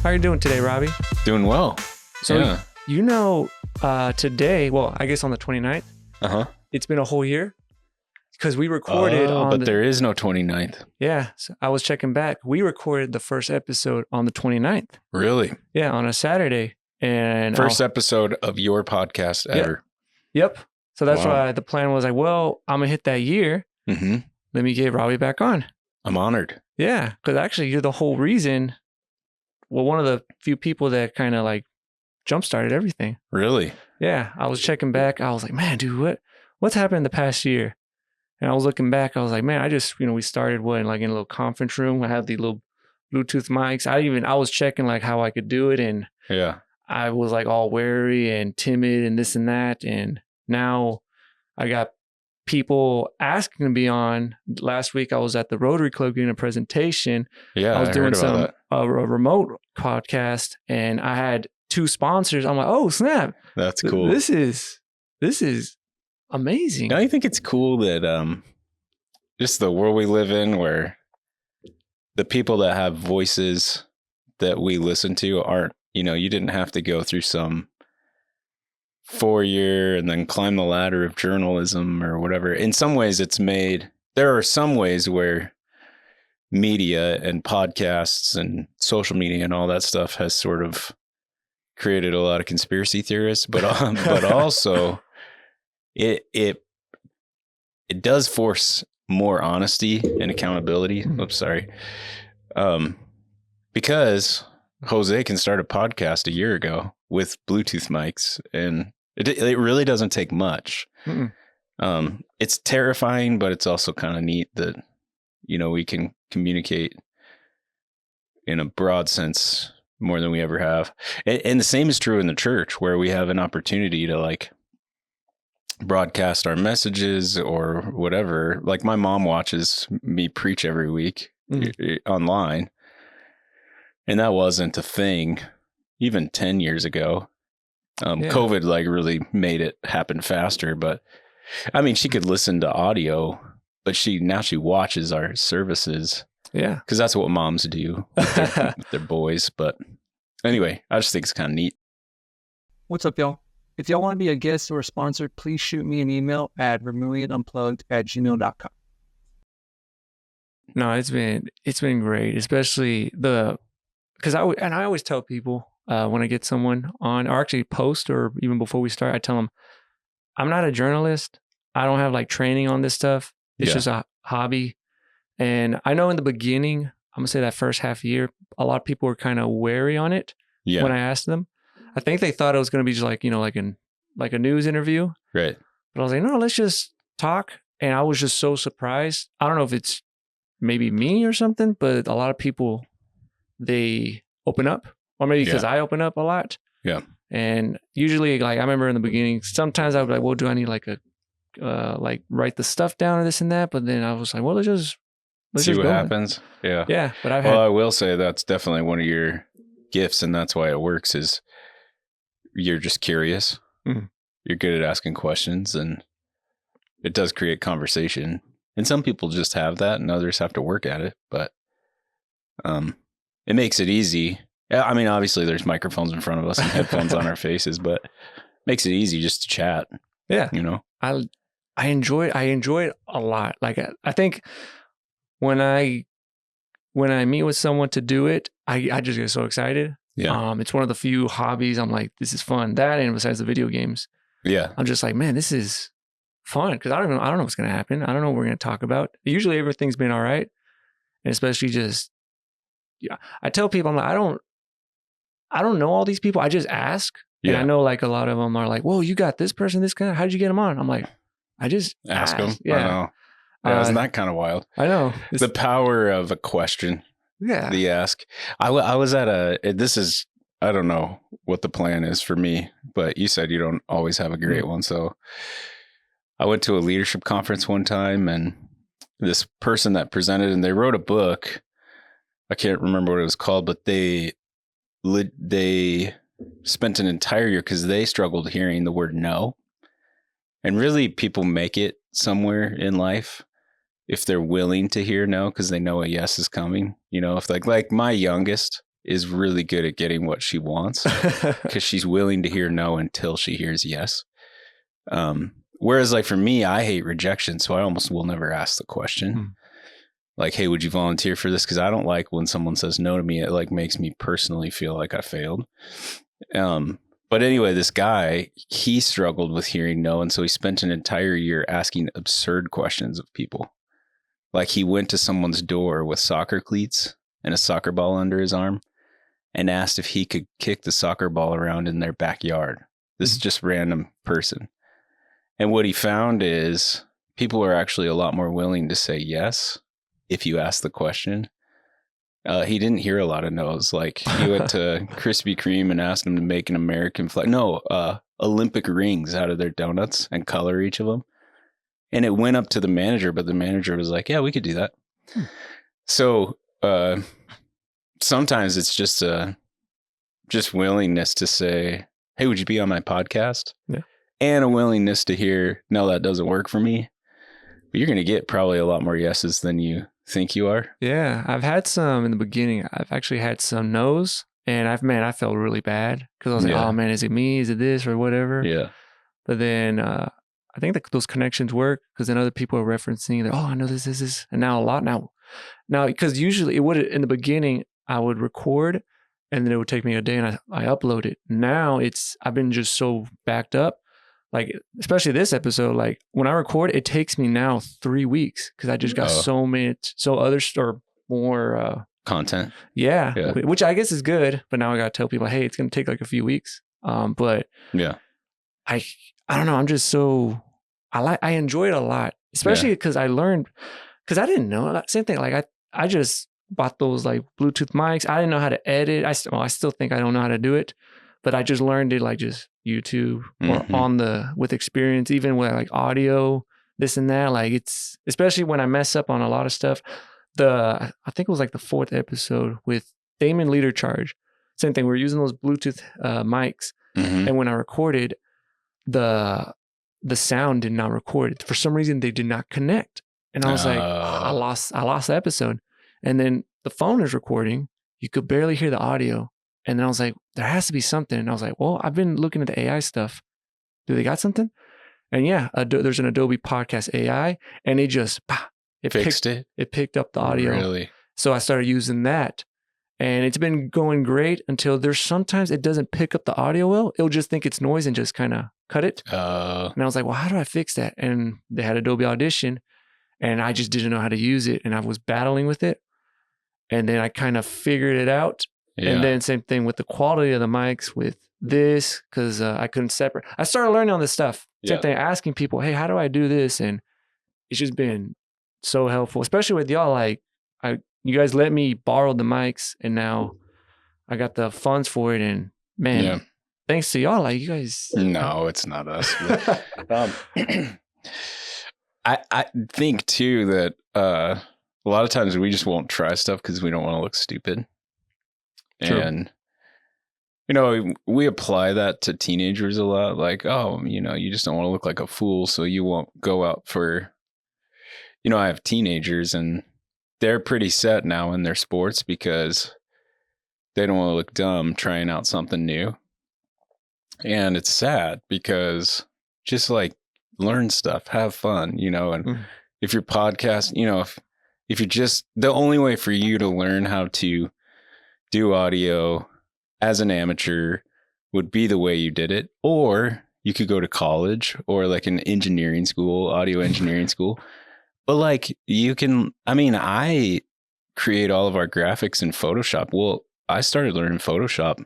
How are you doing today, Robbie? Doing well. So, today, well, I guess on the 29th, it's been a whole year because we recorded but there is no 29th. Yeah. So I was checking back. We recorded the first episode on the 29th. Really? Yeah, on a Saturday. And first episode of your podcast ever. Yep. So that's why the plan was like, well, I'm going to hit that year. Mm-hmm. Let me get Robbie back on. I'm honored. Yeah. Because actually, you're the whole reason. Well, one of the few people that kind of like jump-started everything. Really? Yeah. I was checking back. I was like, man, dude, what's happened in the past year? And I was looking back. I was like, man, I just, we started in a little conference room. I had the little Bluetooth mics. I was checking like how I could do it. And yeah, I was like all wary and timid and this and that. And now I got people asking to be on. Last week, I was at the Rotary Club giving a presentation. Yeah, I was doing a remote podcast, and I had 2 sponsors. I'm like, oh snap, that's cool. This is amazing. I think it's cool that just the world we live in, where the people that have voices that we listen to aren't, you didn't have to go through some 4-year and then climb the ladder of journalism or whatever. In some ways there are some ways where media and podcasts and social media and all that stuff has sort of created a lot of conspiracy theorists, but also it does force more honesty and accountability. Oops, sorry. Because Jose can start a podcast a year ago with Bluetooth mics, and it really doesn't take much. It's terrifying, but it's also kind of neat that, we can communicate in a broad sense more than we ever have. And the same is true in the church, where we have an opportunity to like broadcast our messages or whatever. Like my mom watches me preach every week online. And that wasn't a thing even 10 years ago. COVID really made it happen faster, but I mean, she could listen to audio, but she watches our services. Yeah. Cause that's what moms do with their boys. But anyway, I just think it's kind of neat. What's up, y'all? If y'all want to be a guest or a sponsor, please shoot me an email at vermillionunplugged@gmail.com. No, it's been great, especially because I always tell people when I get someone on, or actually post, or even before we start, I tell them, I'm not a journalist. I don't have like training on this stuff. It's just a hobby. And I know in the beginning, I'm going to say that first half year, a lot of people were kind of wary on it when I asked them. I think they thought it was going to be just like, like a news interview. Right. But I was like, no, let's just talk. And I was just so surprised. I don't know if it's maybe me or something, but a lot of people, they open up, or maybe because I open up a lot. Yeah. And usually, like, I remember in the beginning, sometimes I would be like, well, do I need like write the stuff down or this and that? But then I was like, well, let's just see what happens. Yeah. Yeah. But I will say that's definitely one of your gifts, and that's why it works, is you're just curious. Mm-hmm. You're good at asking questions, and it does create conversation. And some people just have that, and others have to work at it. But it makes it easy. I mean, obviously, there's microphones in front of us and headphones on our faces, but it makes it easy just to chat. Yeah, I enjoy it a lot. Like I think when I meet with someone to do it, I just get so excited. Yeah. It's one of the few hobbies I'm like, this is fun. That, and besides the video games. Yeah. I'm just like, man, this is fun, because I don't know what's gonna happen. I don't know what we're gonna talk about. Usually everything's been all right. And especially just I tell people, I'm like, I don't know all these people. I just ask. Yeah. And I know like a lot of them are like, whoa, you got this person, this guy. How'd you get them on? I'm like, I just ask them. Yeah. I know. Yeah, isn't that kind of wild? I know. The power of a question. Yeah. The ask. I was at I don't know what the plan is for me, but you said you don't always have a great one. So I went to a leadership conference one time, and this person that presented, and they wrote a book. I can't remember what it was called, but they spent an entire year, because they struggled hearing the word no. And really, people make it somewhere in life if they're willing to hear no, because they know a yes is coming. If like my youngest, is really good at getting what she wants because she's willing to hear no until she hears yes. Whereas like for me, I hate rejection. So I almost will never ask the question. Like, hey, would you volunteer for this? Because I don't like when someone says no to me. It like makes me personally feel like I failed. But anyway, this guy, he struggled with hearing no. And so he spent an entire year asking absurd questions of people. Like he went to someone's door with soccer cleats and a soccer ball under his arm and asked if he could kick the soccer ball around in their backyard. This is just random person. And what he found is people are actually a lot more willing to say yes if you ask the question. He didn't hear a lot of no's. Like he went to Krispy Kreme and asked them to make an American flag. No, Olympic rings out of their donuts and color each of them. And it went up to the manager, but the manager was like, yeah, we could do that. So sometimes it's just willingness to say, hey, would you be on my podcast? Yeah. And a willingness to hear, no, that doesn't work for me. But you're going to get probably a lot more yeses than you think you are. Yeah. I've had some in the beginning. I've actually had some no's, and I felt really bad because I was like, oh man, is it me? Is it this or whatever? Yeah. But then I think that those connections work because then other people are referencing that, oh, I know this. And now a lot now, because usually it would, in the beginning, I would record and then it would take me a day and I upload it. Now I've been just so backed up. Like, especially this episode, like when I record, it takes me now 3 weeks because I just got more content. Yeah, which I guess is good. But now I got to tell people, hey, it's going to take like a few weeks. But yeah, I don't know. I'm just so, I enjoy it a lot, especially because I learned, because I didn't know. Same thing. Like I just bought those like Bluetooth mics. I didn't know how to edit. I still think I don't know how to do it. But I just learned it like just YouTube or with experience, even with like audio, this and that. Like it's, especially when I mess up on a lot of stuff. I think it was like the 4th episode with Damon Leader Charge. Same thing. We were using those Bluetooth mics. And when I recorded, the sound did not record. For some reason, they did not connect. And I was like, I lost the episode. And then the phone is recording. You could barely hear the audio. And then I was like, there has to be something. And I was like, well, I've been looking at the AI stuff. Do they got something? And yeah, there's an Adobe Podcast AI, and it just fixed it. It picked up the audio. Really? So I started using that, and it's been going great until there's sometimes it doesn't pick up the audio well. It'll just think it's noise and just kind of cut it. And I was like, well, how do I fix that? And they had Adobe Audition, and I just didn't know how to use it, and I was battling with it. And then I kind of figured it out. Yeah. And then same thing with the quality of the mics with this, because I couldn't separate. I started learning all this stuff. Same thing, asking people, hey, how do I do this? And it's just been so helpful, especially with y'all. Like, you guys let me borrow the mics, and now I got the funds for it. And man, thanks to y'all, like you guys. No, it's not us. But, I think too that a lot of times we just won't try stuff because we don't want to look stupid. True. And, we apply that to teenagers a lot. Like, oh, you just don't want to look like a fool. So you won't go out for, I have teenagers and they're pretty set now in their sports because they don't want to look dumb trying out something new. And it's sad because just like learn stuff, have fun, and if your podcast, if you're just, the only way for you to learn how to do audio as an amateur would be the way you did it, or you could go to college or like an engineering school, audio engineering school. But like I create all of our graphics in Photoshop. Well, I started learning Photoshop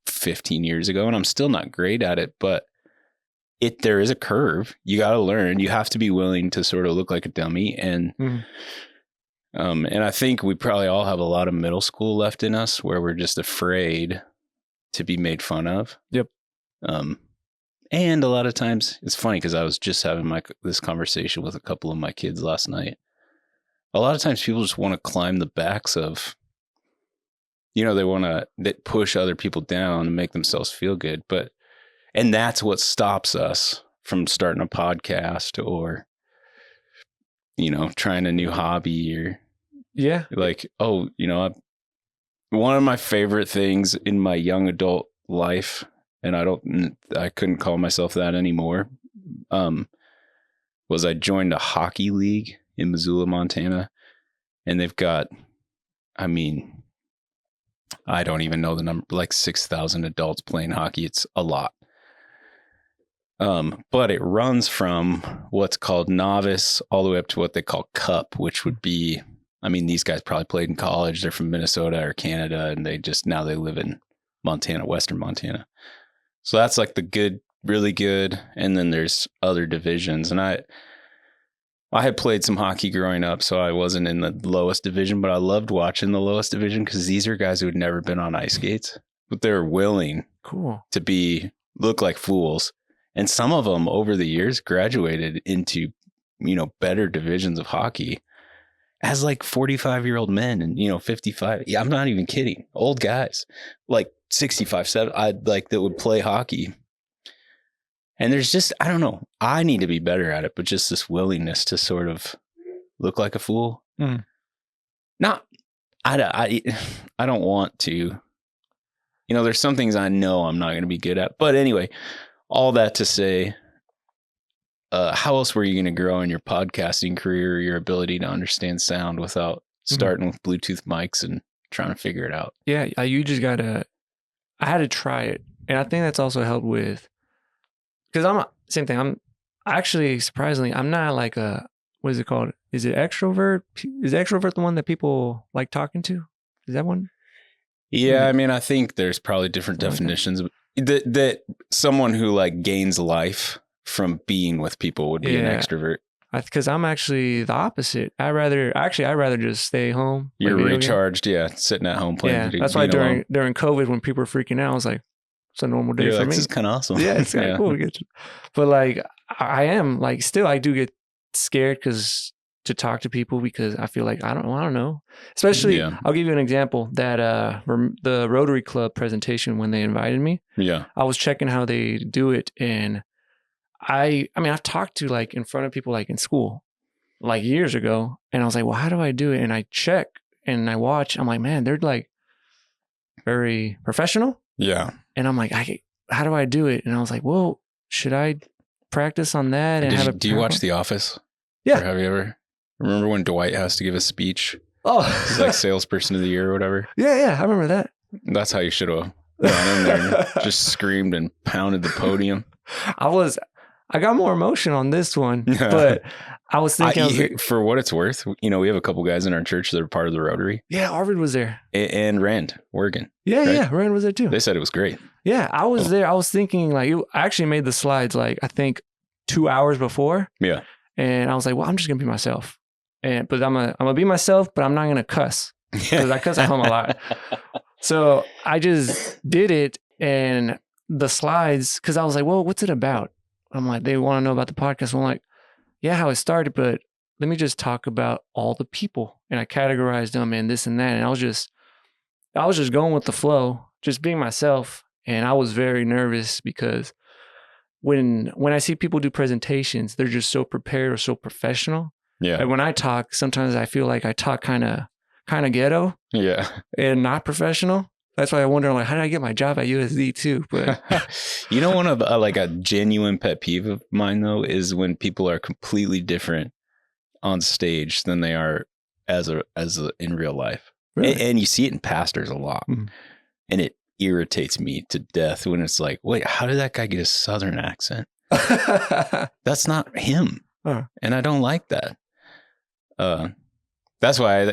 15 years ago and I'm still not great at it, but there is a curve. You got to learn. You have to be willing to sort of look like a dummy. And and I think we probably all have a lot of middle school left in us where we're just afraid to be made fun of. Yep. And a lot of times it's funny because I was just having this conversation with a couple of my kids last night. A lot of times people just want to climb the backs of, they want to push other people down and make themselves feel good. And that's what stops us from starting a podcast or, trying a new hobby or like, oh, one of my favorite things in my young adult life, and I couldn't call myself that anymore, was I joined a hockey league in Missoula, Montana. And they've got, I mean, I don't even know the number, like 6,000 adults playing hockey. It's a lot. But it runs from what's called novice all the way up to what they call cup, which would be, I mean, these guys probably played in college. They're from Minnesota or Canada, and now they live in Montana, Western Montana. So that's like the good, really good. And then there's other divisions. And I had played some hockey growing up, so I wasn't in the lowest division, but I loved watching the lowest division because these are guys who had never been on ice skates, but they're willing to look like fools. And some of them over the years graduated into, better divisions of hockey as like 45-year-old men and, 55. Yeah, I'm not even kidding. Old guys, like 65, 70, that would play hockey. And there's just, I don't know, I need to be better at it, but just this willingness to sort of look like a fool. I don't want to, there's some things I know I'm not going to be good at. But anyway, all that to say, how else were you going to grow in your podcasting career or your ability to understand sound without starting with Bluetooth mics and trying to figure it out? Yeah, you just I had to try it. And I think that's also helped with, because same thing. I'm actually, surprisingly, I'm not like what is it called? Is it extrovert? Is extrovert the one that people like talking to? Is that one? Yeah, I mean, I think there's probably different definitions. That someone who like gains life from being with people would be an extrovert. Because I'm actually the opposite. I'd rather just stay home. You're recharged, sitting at home playing video. That's why during COVID when people were freaking out, I was like, it's a normal day for me. This is kind of awesome. Yeah, it's kind of cool. But like, I am like, still, I do get scared to talk to people because I feel like I don't know. Especially, I'll give you an example that the Rotary Club presentation when they invited me. Yeah, I was checking how they do it, and I mean, I've talked to like in front of people like in school, like years ago, and I was like, well, how do I do it? And I check and I watch. I'm like, man, they're like very professional. Yeah. And I'm like, how do I do it? And I was like, well, should I practice on that? And do you watch The Office? Yeah. Or have you ever? Remember when Dwight has to give a speech? Oh. He's like salesperson of the year or whatever. Yeah, I remember that. That's how you should have gone in there and just screamed and pounded the podium. I got more emotion on this one, but I was thinking... for what it's worth, we have a couple guys in our church that are part of the Rotary. Yeah, Arvid was there. And Rand, Oregon. Yeah, right? Yeah, Rand was there too. They said it was great. Yeah, I was there. I was thinking like, I actually made the slides like, I think 2 hours before. Yeah. And I was like, well, I'm just going to be myself. But I'm going to be myself, but I'm not going to cuss. Because I cuss at home a lot. So I just did it, and the slides, because I was like, well, what's it about? I'm like, they want to know about the podcast. I'm like, yeah, how it started, but let me just talk about all the people. And I categorized them and this and that. And I was just going with the flow, just being myself. And I was very nervous because when I see people do presentations, they're just so prepared or so professional. Yeah. And when I talk, sometimes I feel like I talk kind of ghetto. Yeah. And not professional. That's why I wonder, like, how did I get my job at USD too? But one of like a genuine pet peeve of mine though is when people are completely different on stage than they are as in real life. Really? And you see it in pastors a lot, and it irritates me to death when it's like, wait, how did that guy get a Southern accent? That's not him, and I don't like that. That's why,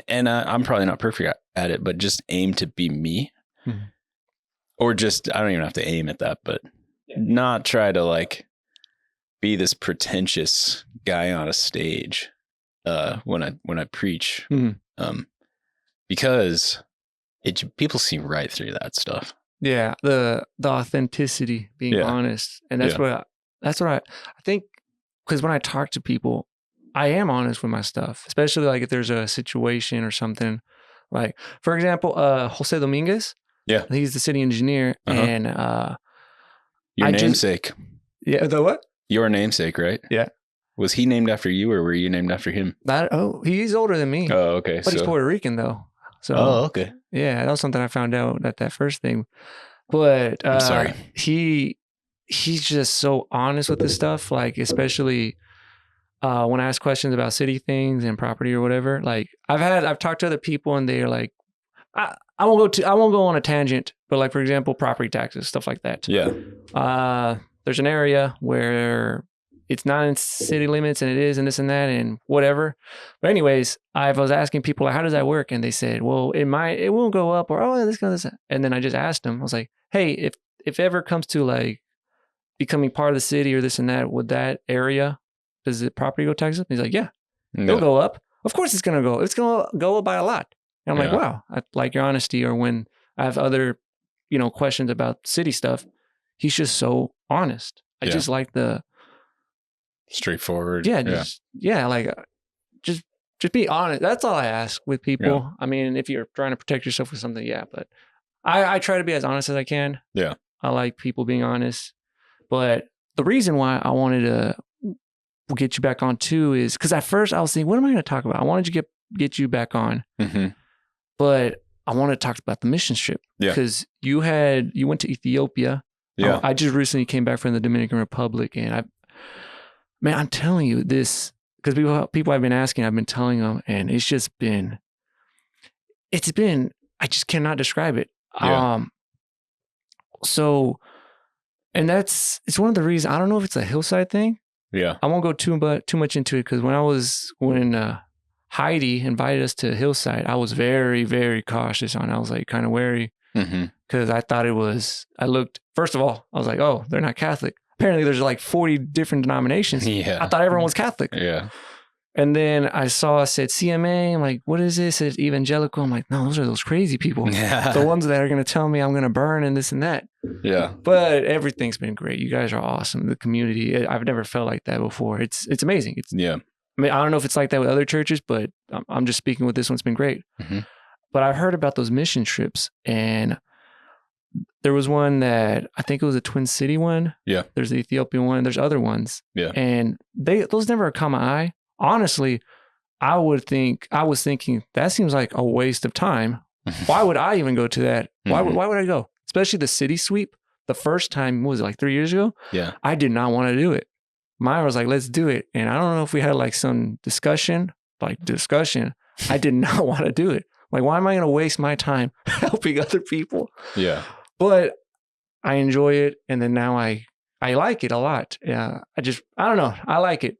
I'm probably not perfect at it, but just aim to be me, or just, I don't even have to aim at that, but not try to like be this pretentious guy on a stage when I preach, because people see right through that stuff. Yeah, the authenticity, being honest, and that's what I think. Because when I talk to people, I am honest with my stuff, especially like if there's a situation or something. Like, for example, Jose Dominguez. Yeah. He's the city engineer. And your namesake. The what? Your namesake, right? Yeah. Was he named after you, or were you named after him? He's older than me. Oh, okay. But he's Puerto Rican though. So, okay. Yeah, that was something I found out at that first thing. But I'm sorry. He's just so honest with this stuff, like especially when I ask questions about city things and property or whatever. Like I've talked to other people and they're like, I won't go on a tangent, but like for example, property taxes, stuff like that. Yeah. There's an area where it's not in city limits and it is and this and that and whatever. But anyways, I was asking people, like, how does that work? And they said, well, it won't go up or, oh, this. And then I just asked them, I was like, hey, if ever comes to like becoming part of the city or this and that, would that area, does the property go tax up? He's like, yeah, it'll go up. Of course it's going to go up by a lot. And I'm like, wow, I like your honesty. Or when I have other, questions about city stuff, he's just so honest. I just like the straightforward. Yeah. Just be honest. That's all I ask with people. Yeah. I mean, if you're trying to protect yourself with something, but I try to be as honest as I can. Yeah. I like people being honest. But the reason why I wanted to get you back on too is because at first I was thinking, what am I going to talk about? I wanted to get you back on. Mm-hmm. But I want to talk about the mission trip because you went to Ethiopia. Yeah. I just recently came back from the Dominican Republic, and I'm telling you this because people I've been asking, I've been telling them, and it's been, I just cannot describe it. Yeah. And it's one of the reasons, I don't know if it's a Hillside thing. Yeah. I won't go too much into it because when Heidi invited us to Hillside, I was very, very cautious on it. I was like kind of wary because I thought first of all, I was like, oh, they're not Catholic. Apparently there's like 40 different denominations. Yeah. I thought everyone was Catholic. Yeah. And then I said CMA. I'm like, what is this? It's evangelical. I'm like, no, those are those crazy people. Yeah. The ones that are going to tell me I'm going to burn and this and that. Yeah. But everything's been great. You guys are awesome. The community, I've never felt like that before. It's amazing. I mean, I don't know if it's like that with other churches, but I'm just speaking with this one. It's been great. Mm-hmm. But I've heard about those mission trips, and there was one that I think it was a Twin City one. Yeah. There's the Ethiopian one. There's other ones. Yeah. And those never caught my eye. Honestly, I was thinking that seems like a waste of time. Why would I even go to that? Why would I go? Especially the city sweep. The first time, what was it, like 3 years ago? Yeah. I did not want to do it. Myra was like, let's do it. And I don't know if we had like some discussion. I did not want to do it. Like, why am I going to waste my time helping other people? Yeah. But I enjoy it. And then now I like it a lot. Yeah. I don't know. I like it.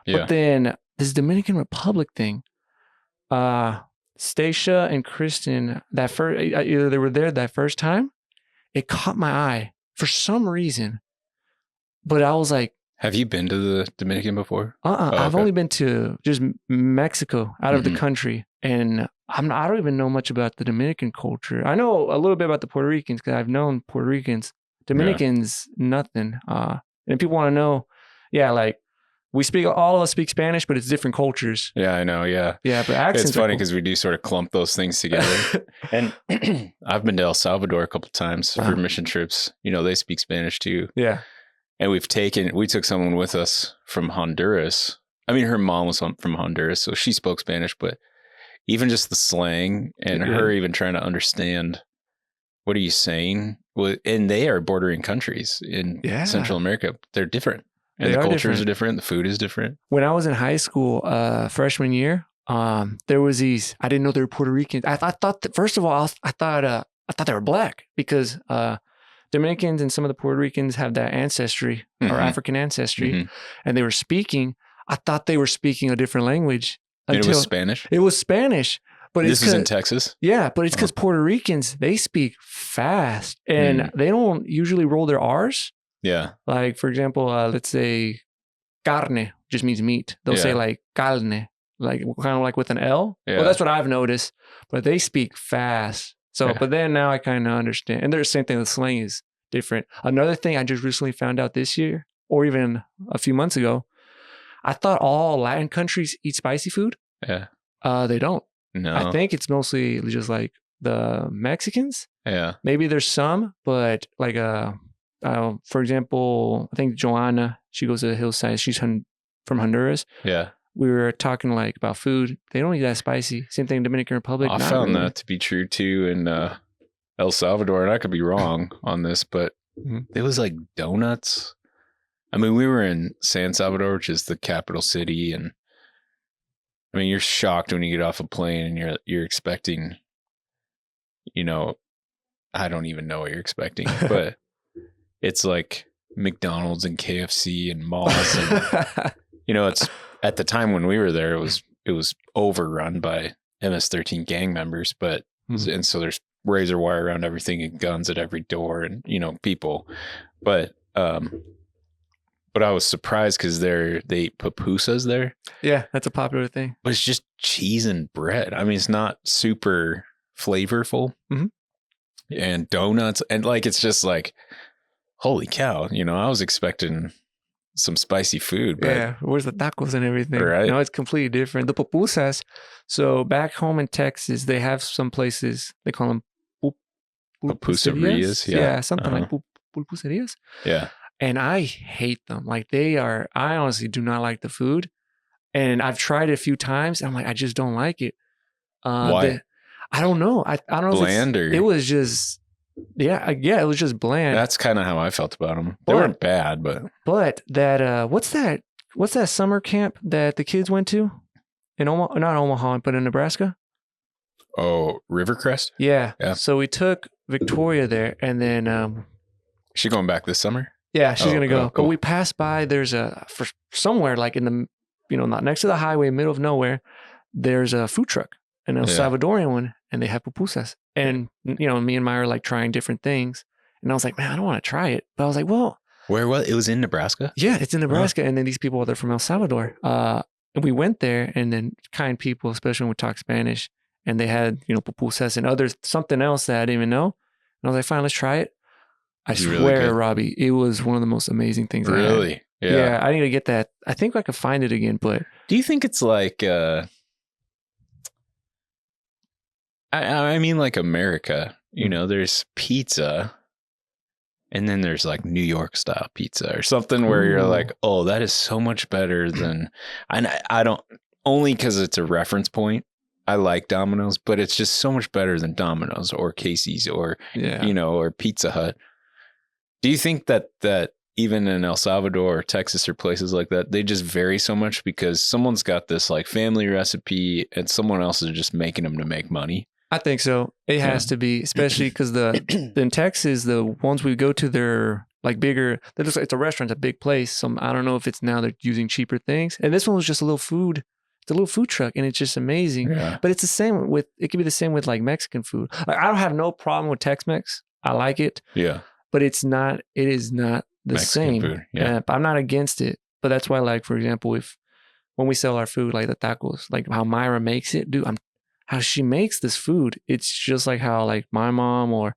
Yeah. But then this Dominican Republic thing, Stacia and Kristen, either they were there that first time, it caught my eye for some reason. But I was like, have you been to the Dominican before? I've only been to just Mexico out of the country. And I don't even know much about the Dominican culture. I know a little bit about the Puerto Ricans because I've known Puerto Ricans. Dominicans, nothing. And people want to know, like all of us speak Spanish, but it's different cultures. Yeah, I know. Yeah. Yeah, but accents. It's funny because we do sort of clump those things together. And I've been to El Salvador a couple of times for mission trips. They speak Spanish too. Yeah. And we took someone with us from Honduras. I mean, her mom was from Honduras, so she spoke Spanish, but even just the slang and her even trying to understand, what are you saying? And they are bordering countries in Central America. They're different. And the cultures are different. The food is different. When I was in high school, freshman year, there was these, I didn't know they were Puerto Ricans. I thought that, first of all, I thought they were black because, Dominicans and some of the Puerto Ricans have that ancestry or African ancestry, and they were speaking. I thought they were speaking a different language. And it was Spanish? It was Spanish. But this is in Texas? Yeah, but it's because Puerto Ricans, they speak fast and they don't usually roll their R's. Yeah. Like, for example, let's say carne just means meat. They'll say like carne, like kind of like with an L. Yeah. Well, that's what I've noticed. But they speak fast. So, but then now I kind of understand. And there's the same thing, the slang is different. Another thing I just recently found out this year, or even a few months ago, I thought all Latin countries eat spicy food. Yeah. They don't. No. I think it's mostly just like the Mexicans. Yeah. Maybe there's some, but like, for example, I think Joanna, she goes to Hillside. She's from Honduras. Yeah. we were talking like about food. They don't eat that spicy. Same thing in Dominican Republic. I found that to be true too in El Salvador, and I could be wrong on this, but it was like donuts. I mean, we were in San Salvador, which is the capital city, and I mean, you're shocked when you get off a plane and you're expecting, you know, I don't even know what you're expecting, but it's like McDonald's and KFC and malls, and you know, it's at the time when we were there, it was overrun by MS-13 gang members, but and so there's razor wire around everything and guns at every door, and you know, people, but I was surprised because they eat pupusas there. Yeah, that's a popular thing. But it's just cheese and bread. I mean, it's not super flavorful. And donuts. And like, it's just like, holy cow. You know, I was expecting some spicy food. But, yeah, where's the tacos and everything? Right. No, it's completely different. The pupusas. So back home in Texas, they have some places, they call them pupuserias. Yeah, something like pupuserias. Yeah. And I hate them. Like I honestly do not like the food. And I've tried it a few times. And I'm like, I just don't like it. Why? I don't know. I don't know. Bland it was just, it was just bland. That's kind of how I felt about them. They weren't bad, but that, what's that summer camp that the kids went to in Omaha, not Omaha, but in Nebraska? Oh, Rivercrest? Yeah. So we took Victoria there, and then, is she going back this summer? Yeah, she's going to go. Cool. But we passed by, for somewhere like in the, you know, not next to the highway, middle of nowhere, there's a food truck, an El Salvadorian one, and they have pupusas. And, you know, me and Maya are like trying different things. And I was like, man, I don't want to try it. But I was like, well. Where was it? It was in Nebraska? Yeah, it's in Nebraska. And then these people, they're from El Salvador. And we went there, and then kind people, especially when we talk Spanish, and they had, you know, pupusas and something else that I didn't even know. And I was like, fine, let's try it. I swear, really Robbie, it was one of the most amazing things I had. Really? Yeah, I need to get that. I think I could find it again, but... Do you think it's like... I mean, like America, you know, there's pizza, and then there's like New York style pizza or something where you're like, oh, that is so much better than... And I don't... Only because it's a reference point. I like Domino's, but it's just so much better than Domino's or Casey's or, you know, or Pizza Hut. Do you think that even in El Salvador or Texas or places like that, they just vary so much because someone's got this like family recipe and someone else is just making them to make money? I think so. It has to be, especially because in Texas, the ones we go to, they're like bigger. It's a restaurant, it's a big place. So I don't know if it's now they're using cheaper things. And this one was just a little food. It's a little food truck, and it's just amazing. Yeah. But it's the same it could be the same with like Mexican food. Like, I don't have no problem with Tex-Mex. I like it. Yeah. But it is not the Mexican same. Food. Yeah. I'm not against it. But that's why, like, for example, when we sell our food, like the tacos, like how Myra makes it, dude, how she makes this food, it's just like how like my mom or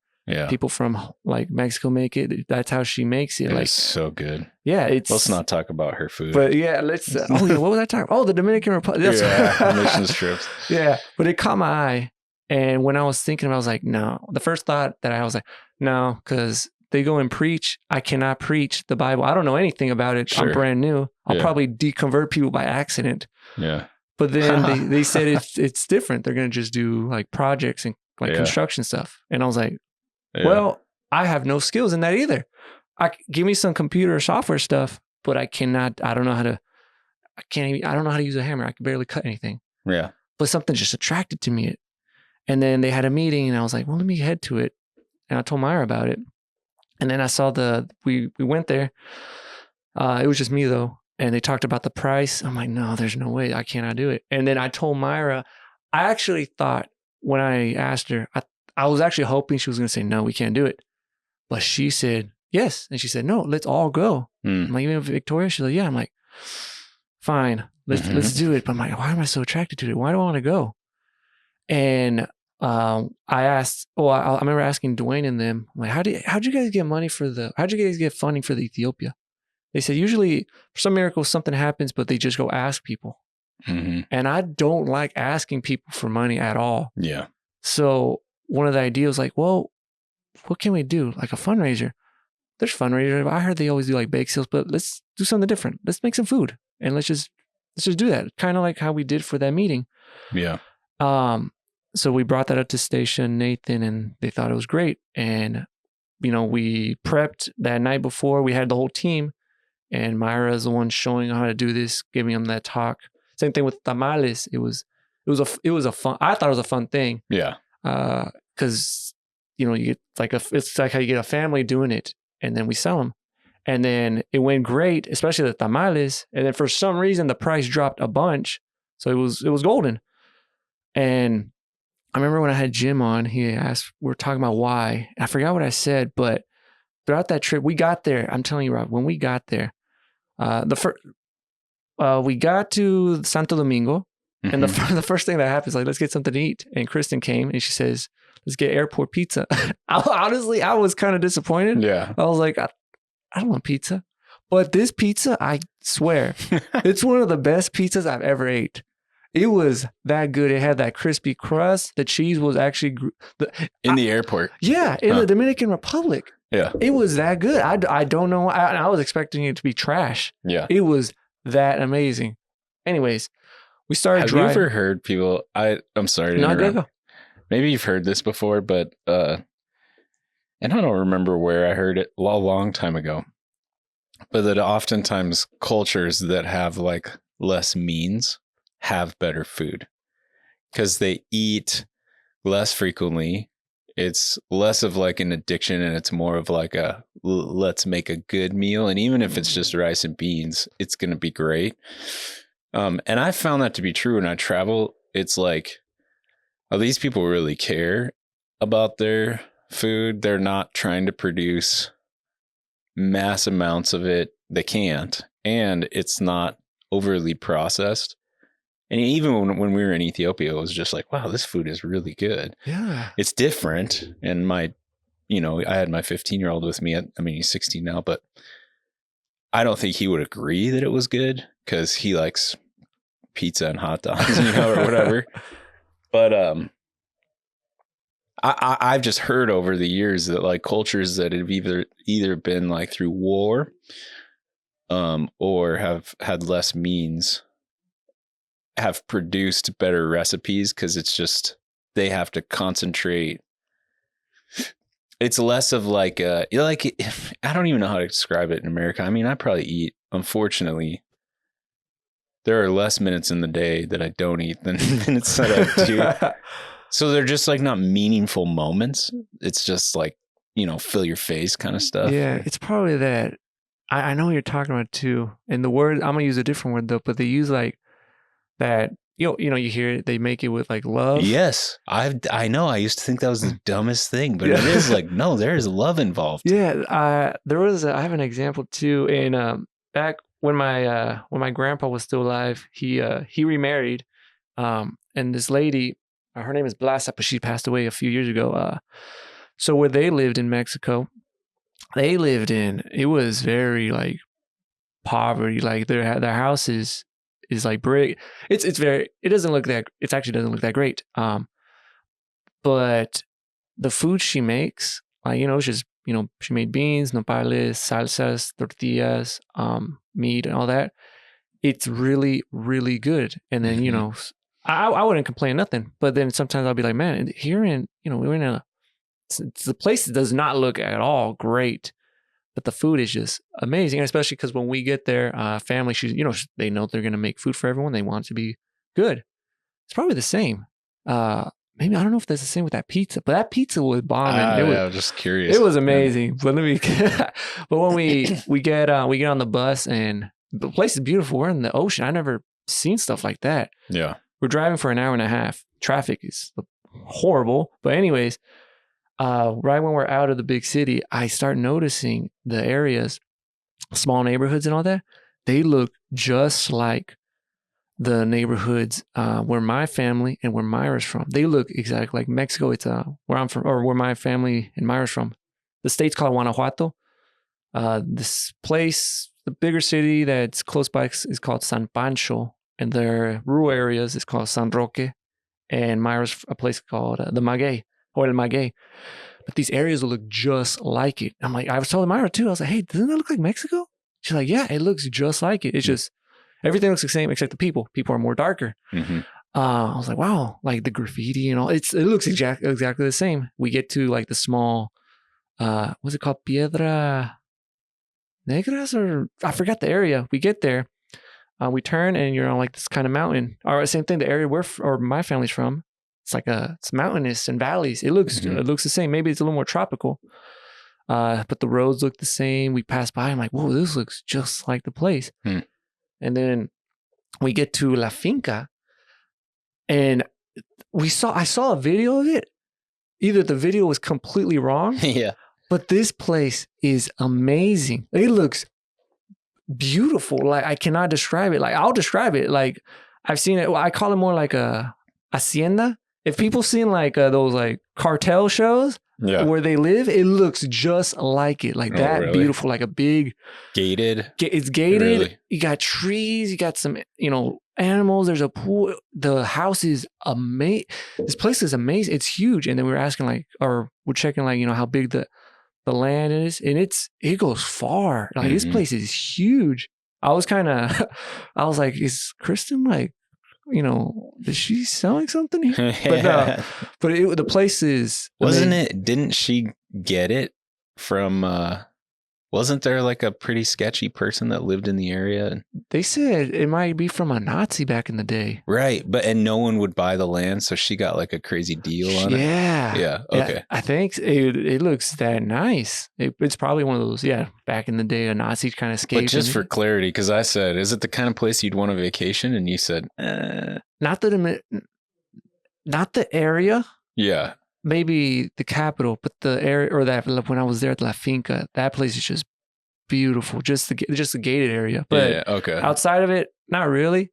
people from like Mexico make it. That's how she makes it. It's so good. Yeah, let's not talk about her food. But yeah, let's. What was I talking? Oh, the Dominican Republic. Mission trips. Yeah, but it caught my eye, and when I was thinking, I was like, no. The first thought that I was like, no, because they go and preach. I cannot preach the Bible. I don't know anything about it. Sure. I'm brand new. I'll probably deconvert people by accident. Yeah. But then they said it's different. They're gonna just do like projects and like construction stuff, and I was like, well, I have no skills in that either. Give me some computer or software stuff, but I don't know how to use a hammer. I can barely cut anything. Yeah. But something just attracted to me. And then they had a meeting and I was like, well, let me head to it. And I told Myra about it. And then I saw we went there. It was just me though. And they talked about the price. I'm like, no, there's no way. I cannot do it. And then I told Myra, I actually thought when I asked her, I was actually hoping she was going to say, no, we can't do it. But she said, yes. And she said, no, let's all go. I'm like, even Victoria? She's like, yeah. I'm like, fine, let's do it. But I'm like, why am I so attracted to it? Why do I want to go? And I remember asking Dwayne and them, I'm like, how'd you guys get funding for the Ethiopia? They said, usually for some miracles, something happens, but they just go ask people. And I don't like asking people for money at all. Yeah. So one of the ideas like, well, what can we do? Like a fundraiser. There's fundraisers. I heard they always do like bake sales, but let's do something different. Let's make some food and let's just let's just do that. Kind of like how we did for that meeting. Yeah. So we brought that up to station, Nathan, and they thought it was great. And, we prepped that night before. We had the whole team, and Myra is the one showing how to do this, giving them that talk. Same thing with tamales. It was a fun. I thought it was a fun thing. Yeah. Because you get it's like how you get a family doing it, and then we sell them, and then it went great, especially the tamales. And then for some reason the price dropped a bunch, so it was golden. And I remember when I had Jim on, he asked, we were talking about why. I forgot what I said, but throughout that trip, we got there. I'm telling you, Rob, when we got there, we got to Santo Domingo, and the first thing that happened is like, let's get something to eat. And Kristen came and she says, let's get airport pizza. Honestly, I was kind of disappointed. Yeah. I was like, I don't want pizza. But this pizza, I swear, it's one of the best pizzas I've ever ate. It was that good. It had that crispy crust. The cheese was actually in the airport. Yeah, in the Dominican Republic. Yeah, it was that good. I don't know. I was expecting it to be trash. Yeah, it was that amazing. Anyways, we started. Have you ever heard people? I'm sorry to interrupt. Go. Maybe you've heard this before, but and I don't remember where I heard it a long time ago. But that oftentimes cultures that have like less means have better food because they eat less frequently. It's less of like an addiction, and it's more of like a let's make a good meal. And even if it's just rice and beans, it's going to be great. And I found that to be true when I travel. It's like, oh, these people really care about their food. They're not trying to produce mass amounts of it. They can't. And it's not overly processed. And even when we were in Ethiopia, it was just like, wow, this food is really good. Yeah. It's different. And I had my 15-year-old with me. He's 16 now, but I don't think he would agree that it was good because he likes pizza and hot dogs, or whatever. But I've just heard over the years that like cultures that have either been like through war or have had less means have produced better recipes because it's just they have to concentrate. It's less of like I don't even know how to describe it in America. I mean, I probably eat, unfortunately, there are less minutes in the day that I don't eat than minutes that I do. So they're just like not meaningful moments. It's just like, fill your face kind of stuff. Yeah, it's probably that. I know what you're talking about too. And the word, I'm going to use a different word though, but they use like that, you hear it, they make it with like love. Yes. I know. I used to think that was the dumbest thing, but it is like, no, there is love involved. Yeah. I have an example too. In back when my grandpa was still alive, he remarried. And this lady, her name is Blasa, but she passed away a few years ago. So where they lived in Mexico, it was very like poverty. Like their house is like brick. It actually doesn't look that great. But the food she makes, like, it's just, she made beans, nopales, salsas, tortillas, meat and all that. It's really, really good. And then, I wouldn't complain nothing, but then sometimes I'll be like, man, here we're in the place does not look at all great, but the food is just amazing. And especially because when we get there, family, they know they're going to make food for everyone. They want it to be good. It's probably the same. Maybe, I don't know if that's the same with that pizza, but that pizza was bombing. I was just curious. It was amazing. But but when we get on the bus and the place is beautiful. We're in the ocean. I never seen stuff like that. Yeah. We're driving for an hour and a half. Traffic is horrible. But anyways, right when we're out of the big city, I start noticing the areas, small neighborhoods and all that. They look just like the neighborhoods where my family and where Myra's from. They look exactly like Mexico. It's where I'm from, or where my family and Myra's from. The state's called Guanajuato. This place, the bigger city that's close by is called San Pancho. And their rural areas is called San Roque. And Myra's a place called the Maguey, or El Maguey. But these areas will look just like it. I'm like, I was telling Myra too. I was like, hey, doesn't that look like Mexico? She's like, yeah, it looks just like it. It's just, Everything looks the same except the people. People are more darker. Mm-hmm. I was like, wow, like the graffiti and all. It looks exactly the same. We get to like the small, what's it called? Piedra Negras, or I forgot the area. We get there, we turn, and you're on like this kind of mountain. Or same thing. The area or my family's from, it's mountainous and valleys. It looks the same. Maybe it's a little more tropical. But the roads look the same. We pass by. I'm like, whoa, this looks just like the place. And then we get to La Finca, and I saw a video of it. Either the video was completely wrong. Yeah. But this place is amazing. It looks beautiful. Like, I cannot describe it. Like, I'll describe it. Like, I've seen it. Well, I call it more like a hacienda. If people seen like those like cartel shows where they live, it looks just like it. Like that really? Beautiful, like a big gated. It's gated. Really? You got trees. You got some, animals. There's a pool. The house is amazing. This place is amazing. It's huge. And then we're asking we're checking how big the land is, and it goes far. Like this place is huge. I was like, is Kristen like, is she selling something here? But the place is wasn't it? Didn't she get it from? Wasn't there like a pretty sketchy person that lived in the area? They said it might be from a Nazi back in the day. Right. And no one would buy the land. So she got like a crazy deal on it. Yeah. Okay. Yeah, I think it looks that nice. It's probably one of those, back in the day, a Nazi kind of escaped. But just for clarity, because I said, is it the kind of place you'd want a vacation? And you said, not the area. Yeah. Maybe the capital, but the area, or that when I was there at La Finca, that place is just beautiful. Just the gated area, but okay. Outside of it, not really.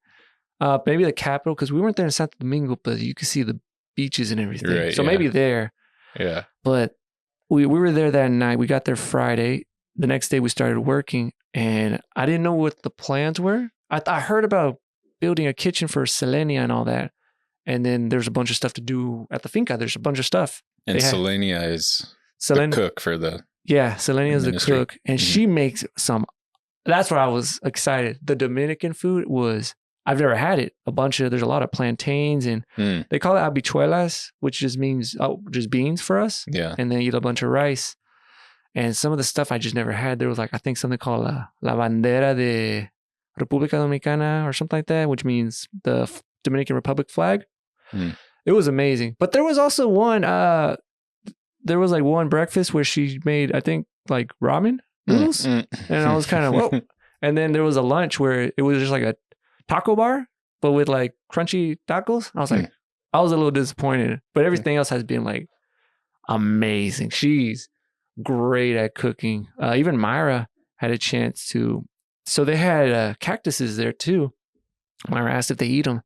Maybe the capital, because we weren't there in Santo Domingo, but you could see the beaches and everything. Right, so maybe there. Yeah. But we were there that night. We got there Friday. The next day we started working, and I didn't know what the plans were. I heard about building a kitchen for Selenia and all that. And then there's a bunch of stuff to do at the finca. There's a bunch of stuff. And Selenia is the cook for the Selenia is the cook. And she makes that's where I was excited. The Dominican food I've never had it. There's a lot of plantains, and they call it habichuelas, which just means just beans for us. Yeah. And then eat a bunch of rice. And some of the stuff I just never had. There was I think something called La Bandera de República Dominicana or something like that, which means the Dominican Republic flag. It was amazing. But there was also one one breakfast where she made, I think, like ramen noodles. And I was kind of, whoa. And then there was a lunch where it was just like a taco bar, but with like crunchy tacos. I was like, I was a little disappointed, but everything else has been like amazing. She's great at cooking. Even Myra had a chance to, so they had cactuses there too. Myra asked if they eat them.